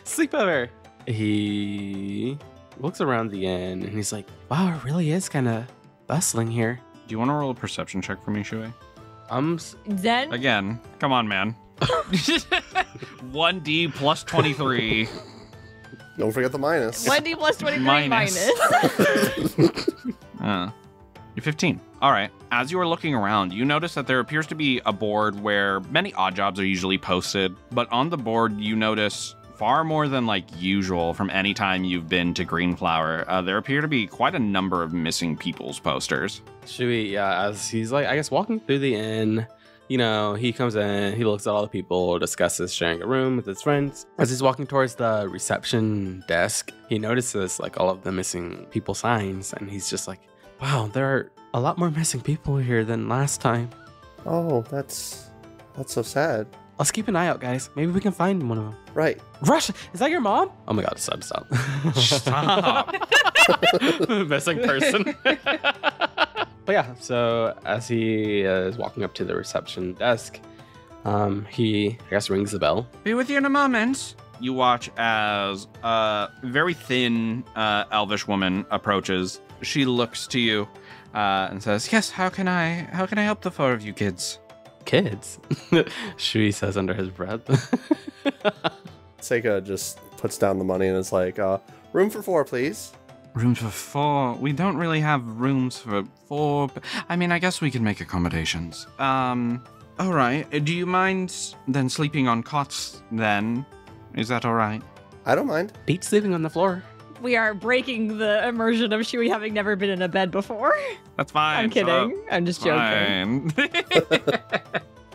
[SPEAKER 7] Sleepover. He looks around the inn and he's like, wow, it really is kind of bustling here.
[SPEAKER 1] Do you want to roll a perception check for me, Shui?
[SPEAKER 8] Zen?
[SPEAKER 1] Again, come on, man. 1D plus 23.
[SPEAKER 9] Don't forget the minus.
[SPEAKER 8] 1D plus 23 minus.
[SPEAKER 1] You're 15. All right. As you are looking around, you notice that there appears to be a board where many odd jobs are usually posted, but on the board you notice far more than like usual from any time you've been to Greenflower. There appear to be quite a number of missing people's posters.
[SPEAKER 7] Shui, yeah, as he's like, I guess, walking through the inn, you know, he comes in, he looks at all the people, discusses sharing a room with his friends. As he's walking towards the reception desk, he notices like all of the missing people signs, and he's just like, wow, there are a lot more missing people here than last time.
[SPEAKER 9] Oh, that's so sad.
[SPEAKER 7] Let's keep an eye out, guys. Maybe we can find one of them.
[SPEAKER 9] Right.
[SPEAKER 7] Rush, is that your mom? Oh my god, stop.
[SPEAKER 1] Stop.
[SPEAKER 7] Missing person. But yeah, so as he is walking up to the reception desk, he, I guess, rings the bell.
[SPEAKER 1] Be with you in a moment. You watch as a very thin elvish woman approaches. She looks to you and says, yes, how can I help the 4 of you kids?
[SPEAKER 7] Kids? Shui says under his breath.
[SPEAKER 9] Seiko just puts down the money and is like, room for 4, please.
[SPEAKER 1] Rooms for 4? We don't really have rooms for 4. I mean, I guess we can make accommodations. All right. Do you mind then sleeping on cots then? Is that all right?
[SPEAKER 9] I don't mind.
[SPEAKER 7] Beat sleeping on the floor.
[SPEAKER 8] We are breaking the immersion of Shui having never been in a bed before.
[SPEAKER 1] That's fine.
[SPEAKER 8] I'm kidding. I'm just joking.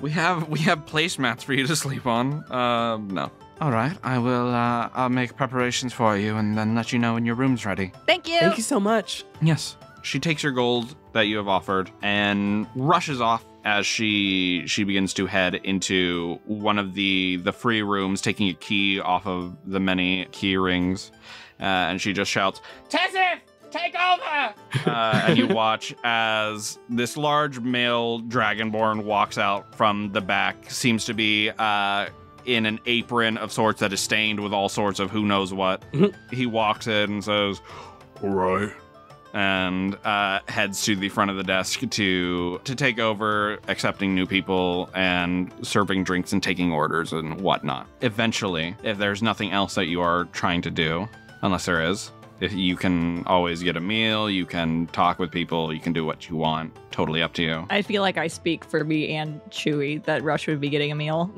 [SPEAKER 1] We have placemats for you to sleep on. No. All right. I'll make preparations for you and then let you know when your room's ready.
[SPEAKER 8] Thank you.
[SPEAKER 7] Thank you so much.
[SPEAKER 1] Yes. She takes your gold that you have offered and rushes off as she begins to head into one of the free rooms, taking a key off of the many key rings. And she just shouts, Tessif, take over! And you watch as this large male dragonborn walks out from the back, seems to be in an apron of sorts that is stained with all sorts of who knows what. He walks in and says, all right, and heads to the front of the desk to take over, accepting new people and serving drinks and taking orders and whatnot. Eventually, if there's nothing else that you are trying to do, unless there is, if you can always get a meal, you can talk with people, you can do what you want. Totally up to you.
[SPEAKER 8] I feel like I speak for me and Chewy that Rush would be getting a meal.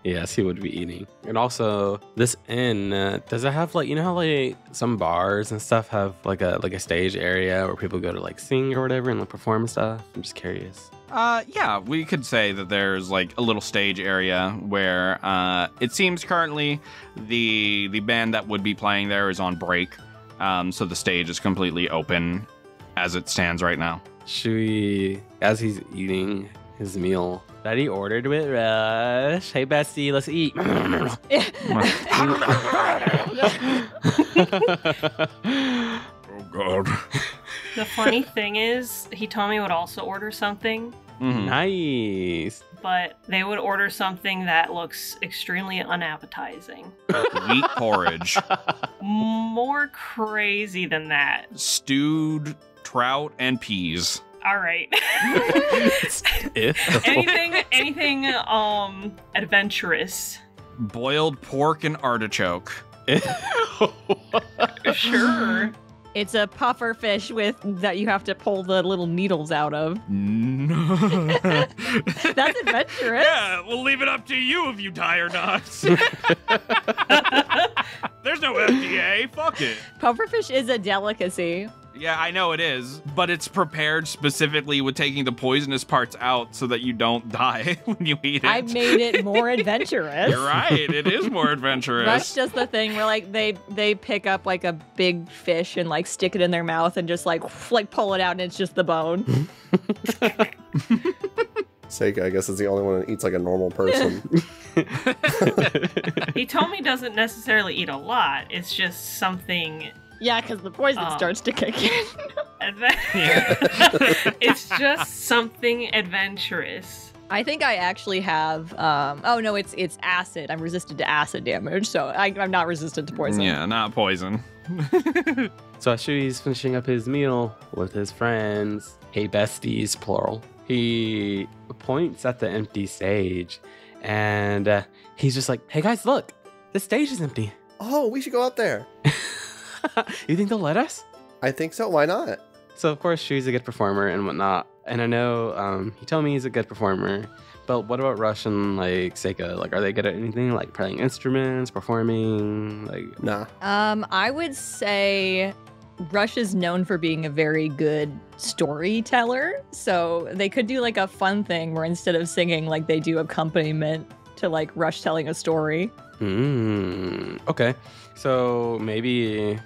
[SPEAKER 7] Yes, he would be eating. And also, this inn, does it have like, you know how like some bars and stuff have like a stage area where people go to like sing or whatever and like perform and stuff? I'm just curious.
[SPEAKER 1] Yeah, we could say that there's like a little stage area where it seems currently the band that would be playing there is on break. So the stage is completely open as it stands right now.
[SPEAKER 7] Shui, as he's eating his meal that he ordered with Rush. Hey, bestie, let's eat.
[SPEAKER 1] Oh, God.
[SPEAKER 3] The funny thing is, Hitomi would also order something.
[SPEAKER 7] Nice.
[SPEAKER 3] but they would order something that looks extremely unappetizing.
[SPEAKER 1] Wheat porridge.
[SPEAKER 3] More crazy than that.
[SPEAKER 1] Stewed trout and peas.
[SPEAKER 3] All right.
[SPEAKER 7] Ew.
[SPEAKER 3] anything adventurous.
[SPEAKER 1] Boiled pork and artichoke.
[SPEAKER 3] Sure.
[SPEAKER 8] It's a puffer fish with that you have to pull the little needles out of.
[SPEAKER 1] No.
[SPEAKER 8] That's adventurous.
[SPEAKER 1] Yeah, we'll leave it up to you if you die or not. There's no FDA. Fuck it.
[SPEAKER 8] Pufferfish is a delicacy.
[SPEAKER 1] Yeah, I know it is, but it's prepared specifically with taking the poisonous parts out so that you don't die when you eat it.
[SPEAKER 8] I made it more adventurous.
[SPEAKER 1] You're right. It is more adventurous.
[SPEAKER 8] Rush does the thing where like they pick up like a big fish and like stick it in their mouth and just like pull it out and it's just the bone.
[SPEAKER 9] Seiko, I guess, is the only one that eats like a normal person.
[SPEAKER 3] He told me doesn't necessarily eat a lot. It's just something.
[SPEAKER 8] Yeah, because the poison starts to kick in.
[SPEAKER 3] It's just something adventurous.
[SPEAKER 8] I think I actually have. Oh no, it's acid. I'm resistant to acid damage, so I'm not resistant to poison.
[SPEAKER 1] Yeah, not poison.
[SPEAKER 7] So Shuy's finishing up his meal with his friends. Hey, besties, plural. He points at the empty stage, and he's just like, "Hey guys, look, the stage is empty."
[SPEAKER 9] Oh, we should go up there.
[SPEAKER 7] You think they'll let us?
[SPEAKER 9] I think so. Why not?
[SPEAKER 7] So of course Shuy's a good performer and whatnot, and I know he told me he's a good performer. But what about Rush and like Seiko? Like, are they good at anything? Like playing instruments, performing? Like,
[SPEAKER 9] Nah.
[SPEAKER 8] I would say Rush is known for being a very good storyteller, so they could do like a fun thing where instead of singing, like they do accompaniment to like Rush telling a story.
[SPEAKER 7] Okay. So maybe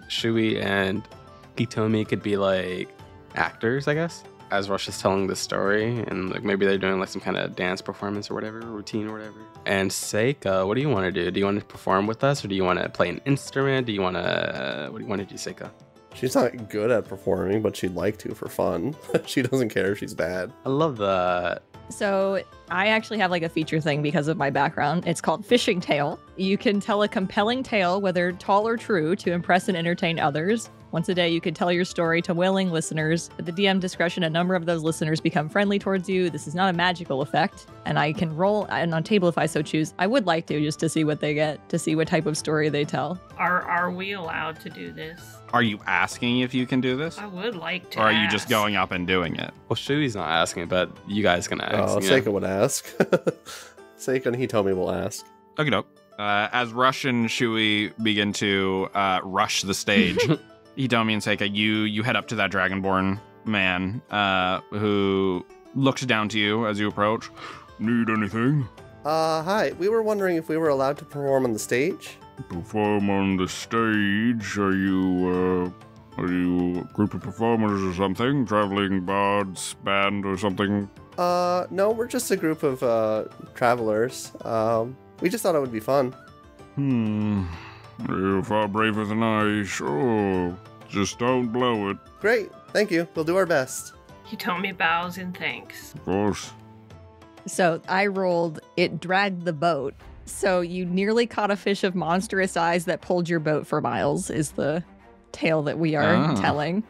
[SPEAKER 7] Shui and Hitomi could be like actors, I guess, as Rush is telling the story, and like maybe they're doing like some kind of dance performance or whatever, routine or whatever. And Seiko, what do you want to do? Do you want to perform with us, or do you want to play an instrument? Do you want to? What do you want to do, Seiko?
[SPEAKER 9] She's not good at performing, but she'd like to for fun. She doesn't care if she's bad.
[SPEAKER 7] I love that.
[SPEAKER 8] So I actually have like a feature thing because of my background. It's called Fishing Tale. You can tell a compelling tale, whether tall or true, to impress and entertain others. Once a day, you can tell your story to willing listeners. At the DM discretion, a number of those listeners become friendly towards you. This is not a magical effect, and I can roll and on table if I so choose. I would like to just to see what they get, to see what type of story they tell.
[SPEAKER 3] Are we allowed to do this?
[SPEAKER 1] Are you asking if you can do this?
[SPEAKER 3] I would like to.
[SPEAKER 1] Or are you just going up and doing it?
[SPEAKER 7] Well, Shui's not asking, but you guys can ask.
[SPEAKER 9] Oh,
[SPEAKER 7] you know?
[SPEAKER 9] Seiko would ask. Seiko and Hitomi will ask.
[SPEAKER 1] Okay, doke. As Rush and Shui begin to rush the stage, Hitomi and Seiko, you head up to that Dragonborn man who looks down to you as you approach. Need anything?
[SPEAKER 9] Hi. We were wondering if we were allowed to perform on the stage.
[SPEAKER 1] Perform on the stage? Are you a group of performers or something? Traveling bards, band or something?
[SPEAKER 9] No, we're just a group of travelers. We just thought it would be fun.
[SPEAKER 1] You're far braver than I. Sure. Just don't blow it.
[SPEAKER 9] Great. Thank you. We'll do our best.
[SPEAKER 3] Hitomi bows in thanks.
[SPEAKER 1] Of course.
[SPEAKER 8] So I rolled, it dragged the boat. So you nearly caught a fish of monstrous size that pulled your boat for miles, is the tale that we are telling.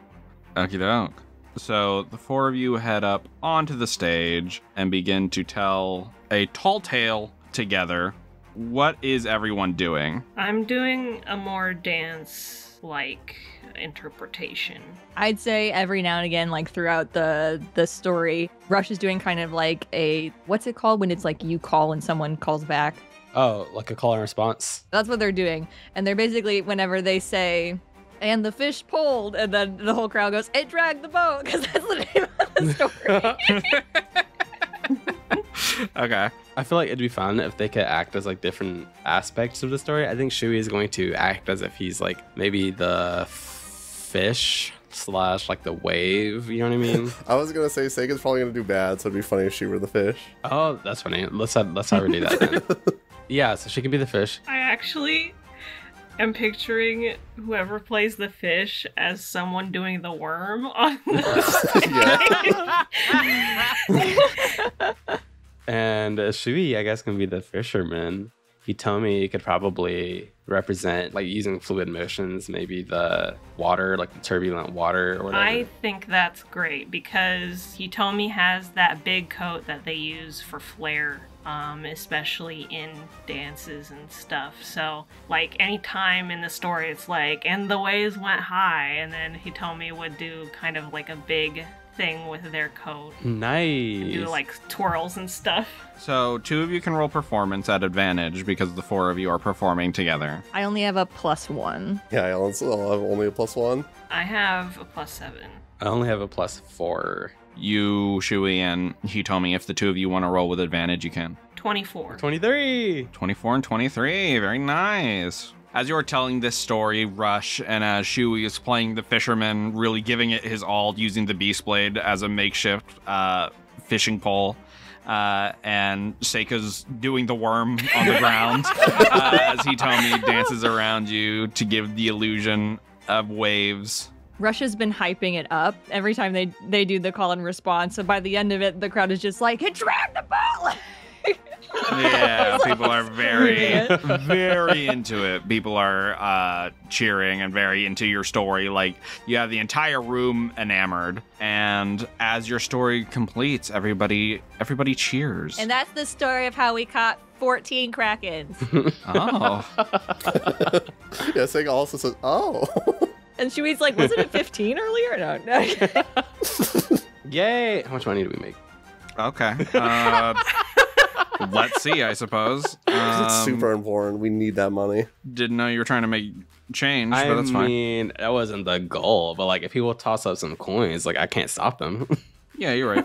[SPEAKER 1] Okie doke. So the four of you head up onto the stage and begin to tell a tall tale together. What is everyone doing?
[SPEAKER 3] I'm doing a more dance-like interpretation.
[SPEAKER 8] I'd say every now and again, like throughout the story, Rush is doing kind of like a, what's it called when it's like you call and someone calls back?
[SPEAKER 7] Oh, like a call and response.
[SPEAKER 8] That's what they're doing. And they're basically, whenever they say, and the fish pulled, and then the whole crowd goes, it dragged the boat, because that's the name of the story.
[SPEAKER 1] Okay.
[SPEAKER 7] I feel like it'd be fun if they could act as like different aspects of the story. I think Shui is going to act as if he's like maybe the fish / like the wave, you know what I mean?
[SPEAKER 9] I was gonna say Seiko's probably gonna do bad, so it'd be funny if she were the fish.
[SPEAKER 7] Oh, that's funny. Let's have her do that then. Yeah, so she can be the fish.
[SPEAKER 3] I actually am picturing whoever plays the fish as someone doing the worm on the stage.
[SPEAKER 7] And Shui, I guess, can be the fisherman. He told me he could probably represent, like, using fluid motions, maybe the water, like the turbulent water or whatever.
[SPEAKER 3] I think that's great because Hitomi has that big coat that they use for flair, especially in dances and stuff. So, like, any time in the story, it's like, and the waves went high, and then Hitomi would do kind of like a big thing with their coat.
[SPEAKER 7] Nice.
[SPEAKER 3] Do like twirls and stuff.
[SPEAKER 1] So 2 of you can roll performance at advantage because the 4 of you are performing together.
[SPEAKER 8] I only have a +1.
[SPEAKER 9] Yeah, I'll have only a +1.
[SPEAKER 3] I have a +7.
[SPEAKER 7] I only have a +4.
[SPEAKER 1] You, Shui, and Hitomi, if the 2 of you want to roll with advantage, you can.
[SPEAKER 3] 24.
[SPEAKER 7] 23.
[SPEAKER 1] 24 and 23. Very nice. As you're telling this story, Rush, and as Shui is playing the fisherman, really giving it his all, using the beast blade as a makeshift fishing pole, and Seiko's doing the worm on the ground as Hitomi dances around you to give the illusion of waves.
[SPEAKER 8] Rush has been hyping it up every time they do the call and response. So by the end of it, the crowd is just like, it dragged the boat!
[SPEAKER 1] Yeah, people are very, very into it. People are cheering and very into your story. Like, you have the entire room enamored, and as your story completes, everybody cheers.
[SPEAKER 8] And that's the story of how we caught 14 Krakens.
[SPEAKER 1] Oh.
[SPEAKER 9] Yeah, Seiko also says, oh.
[SPEAKER 8] And Shui's like, wasn't it 15 earlier? No.
[SPEAKER 7] Yay! How much money do we make?
[SPEAKER 1] Okay. Let's see, I suppose.
[SPEAKER 9] It's super important. We need that money.
[SPEAKER 1] Didn't know you were trying to make change, but that's fine.
[SPEAKER 7] I mean, that wasn't the goal, but like if people toss up some coins, like I can't stop them.
[SPEAKER 1] Yeah, you're right.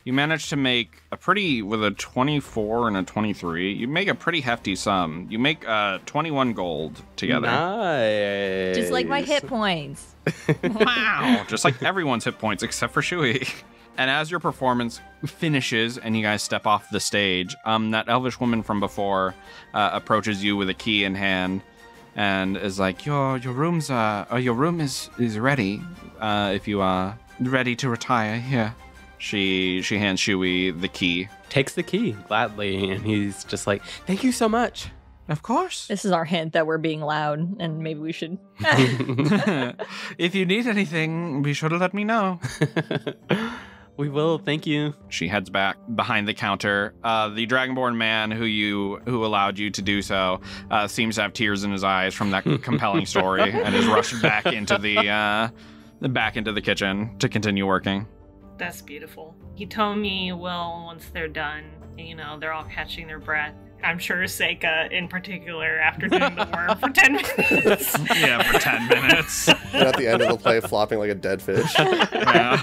[SPEAKER 1] You managed to make with a 24 and a 23, you make a pretty hefty sum. You make 21 gold together.
[SPEAKER 7] Nice.
[SPEAKER 8] Just like my hit points.
[SPEAKER 1] Wow. Just like everyone's hit points except for Shui. And as your performance finishes and you guys step off the stage, that elvish woman from before approaches you with a key in hand and is like, your room is ready. If you are ready to retire, here. She hands Shui the key.
[SPEAKER 7] Takes the key gladly, and he's just like, thank you so much.
[SPEAKER 1] Of course.
[SPEAKER 8] This is our hint that we're being loud, and maybe we should.
[SPEAKER 1] If you need anything, be sure to let me know.
[SPEAKER 7] We will, thank you.
[SPEAKER 1] She heads back behind the counter. The Dragonborn man who allowed you to do so seems to have tears in his eyes from that compelling story and is rushed back into the kitchen to continue working.
[SPEAKER 3] That's beautiful. Hitomi will, once they're done, they're all catching their breath. I'm sure Seika, in particular, after doing the worm for 10 minutes.
[SPEAKER 1] Yeah, for 10 minutes.
[SPEAKER 9] And at the end of the play, flopping like a dead fish.
[SPEAKER 1] Yeah.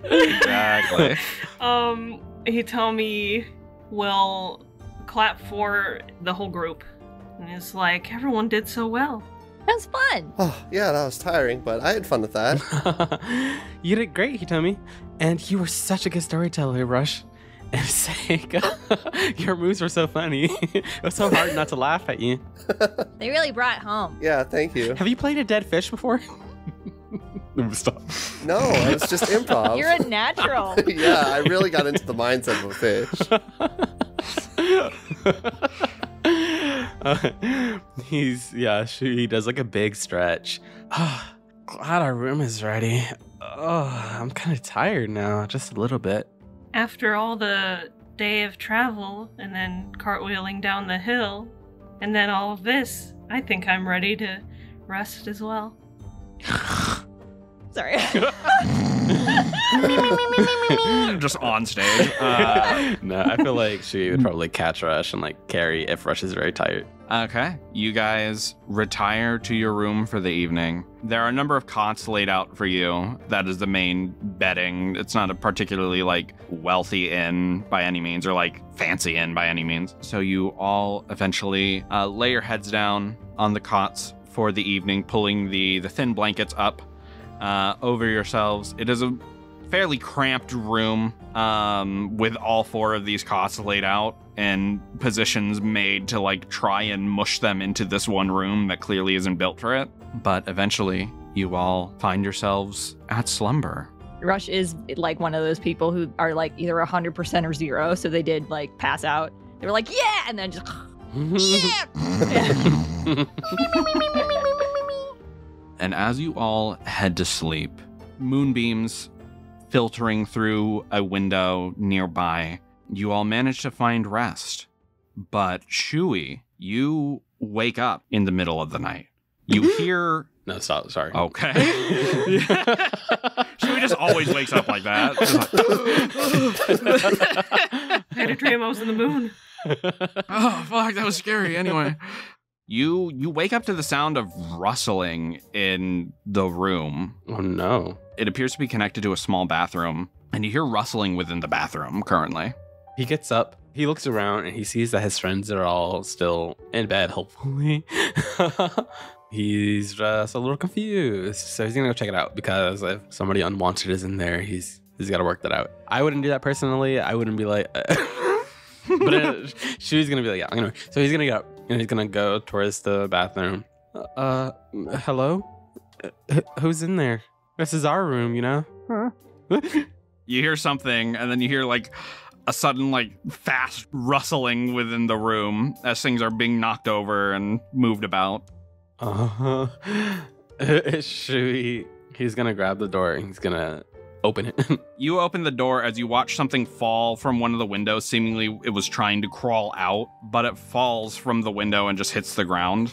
[SPEAKER 1] Exactly.
[SPEAKER 3] Hitomi will clap for the whole group. And it's like, everyone did so well.
[SPEAKER 8] That was fun.
[SPEAKER 9] Oh, yeah, that was tiring, but I had fun with that.
[SPEAKER 7] You did great, Hitomi. And you were such a good storyteller, Rush. And Seika, your moves were so funny. It was so hard not to laugh at you.
[SPEAKER 8] They really brought it home.
[SPEAKER 9] Yeah, thank you.
[SPEAKER 7] Have you played a dead fish before? Stop.
[SPEAKER 9] No, it was just improv.
[SPEAKER 8] You're a natural.
[SPEAKER 9] Yeah, I really got into the mindset of a fish.
[SPEAKER 7] He does like a big stretch. Oh, glad our room is ready. Oh, I'm kind of tired now, just a little bit.
[SPEAKER 3] After all the day of travel and then cartwheeling down the hill and then all of this, I think I'm ready to rest as well.
[SPEAKER 8] Sorry.
[SPEAKER 1] Just on stage.
[SPEAKER 7] No, I feel like she would probably catch Rush and like carry if Rush is very tired.
[SPEAKER 1] Okay. You guys retire to your room for the evening. There are a number of cots laid out for you. That is the main bedding. It's not a particularly like wealthy inn by any means or like fancy inn by any means. So you all eventually lay your heads down on the cots for the evening, pulling the thin blankets up over yourselves. It is a fairly cramped room with all 4 of these cots laid out and positions made to like try and mush them into this one room that clearly isn't built for it. But eventually you all find yourselves at slumber.
[SPEAKER 8] Rush is like one of those people who are like either 100% or 0, so they did like pass out. They were like, yeah, and then just yeah.
[SPEAKER 1] And as you all head to sleep, moonbeams filtering through a window nearby, you all manage to find rest. But Shuy, you wake up in the middle of the night. You hear...
[SPEAKER 7] No, stop. Sorry.
[SPEAKER 1] Okay. Shuy just always wakes up like that.
[SPEAKER 3] I had a dream I was in the moon.
[SPEAKER 1] Oh, fuck, that was scary. Anyway. You wake up to the sound of rustling in the room.
[SPEAKER 7] Oh, no.
[SPEAKER 1] It appears to be connected to a small bathroom, and you hear rustling within the bathroom currently.
[SPEAKER 7] He gets up, he looks around, and he sees that his friends are all still in bed, hopefully. He's just a little confused, so he's gonna go check it out, because if somebody unwanted is in there, he's got to work that out. I wouldn't do that personally. I wouldn't be like... But she's gonna be like, yeah, I'm gonna... So he's gonna get up, and he's gonna go towards the bathroom. Hello? Who's in there? This is our room, you know?
[SPEAKER 8] Huh?
[SPEAKER 1] You hear something, and then you hear, like, a sudden, like, fast rustling within the room as things are being knocked over and moved about.
[SPEAKER 7] It's Shui. He's gonna grab the door, and he's gonna open it.
[SPEAKER 1] You open the door as you watch something fall from one of the windows. Seemingly, it was trying to crawl out, but it falls from the window and just hits the ground.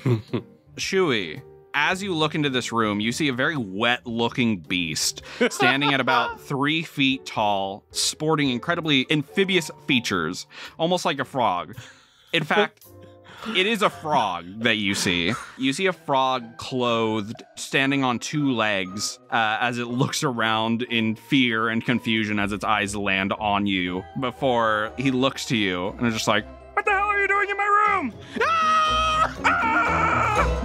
[SPEAKER 1] Shui, as you look into this room, you see a very wet-looking beast standing at about 3 feet tall, sporting incredibly amphibious features, almost like a frog. In fact, it is a frog that you see. You see a frog clothed, standing on 2 legs, as it looks around in fear and confusion as its eyes land on you, before he looks to you and is just like, "What the hell are you doing in my room?" Ah! Ah!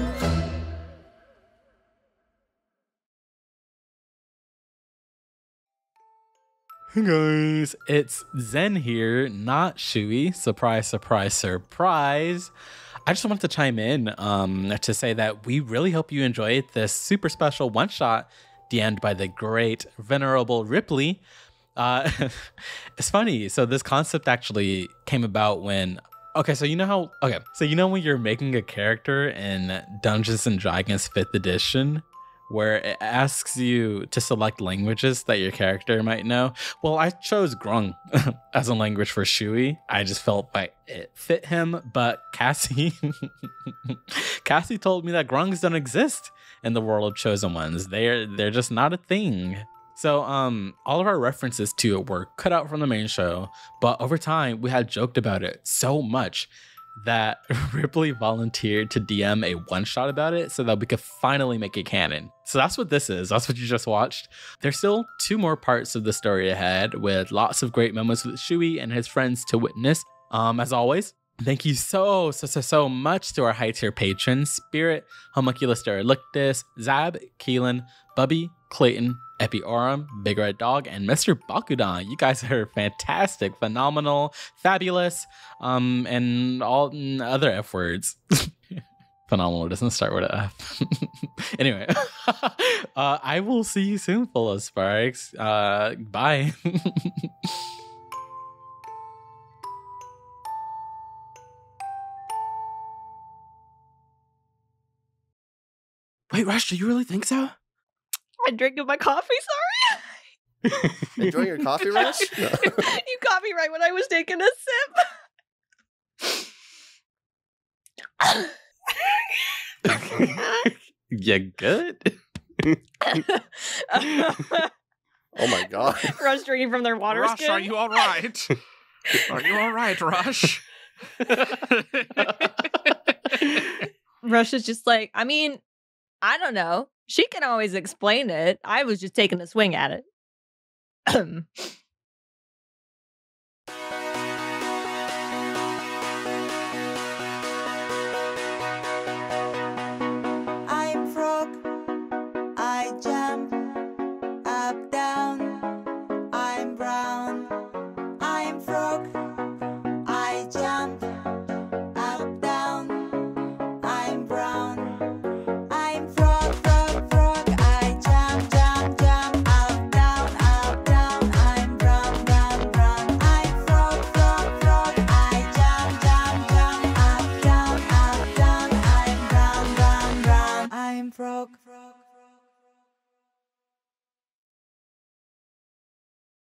[SPEAKER 4] Hey guys, it's Zen here, not Shui. Surprise, surprise, surprise. I just wanted to chime in to say that we really hope you enjoyed this super special one-shot DM'd by the great, venerable Ripley. It's funny. So this concept actually came about when... So you know when you're making a character in Dungeons & Dragons 5th edition, where it asks you to select languages that your character might know. Well, I chose Grung as a language for Shui. I just felt like it fit him, but Cassie told me that Grungs don't exist in the world of Chosen Ones. They're just not a thing. So all of our references to it were cut out from the main show, but over time we had joked about it so much that Ripley volunteered to DM a one-shot about it so that we could finally make it canon. So that's what this is. That's what you just watched. There's still 2 more parts of the story ahead, with lots of great moments with Shui and his friends to witness. As always, thank you so much to our high-tier patrons: Spirit, Homunculus, Derelictus, Zab, Keilan, Bubby, Clayton, EpiAurem, Bigreddog, and Mr. Bakudan. You guys are fantastic, phenomenal, fabulous, and all other F words. Phenomenal doesn't start with an F. Anyway, I will see you soon, full of sparks. Bye. Wait, Rush, do you really think so?
[SPEAKER 8] I'm drinking my coffee, sorry.
[SPEAKER 9] Enjoying your coffee, Rush? No.
[SPEAKER 8] You caught me right when I was taking a sip.
[SPEAKER 7] You good?
[SPEAKER 9] Oh my god.
[SPEAKER 8] Rush drinking from their water
[SPEAKER 1] Rush,
[SPEAKER 8] skin.
[SPEAKER 1] are you all right? Are you all right, Rush?
[SPEAKER 8] Rush is just like, I mean, I don't know. She can always explain it. I was just taking a swing at it.
[SPEAKER 10] I'm frog. I jump up, down. I'm brown. I'm frog.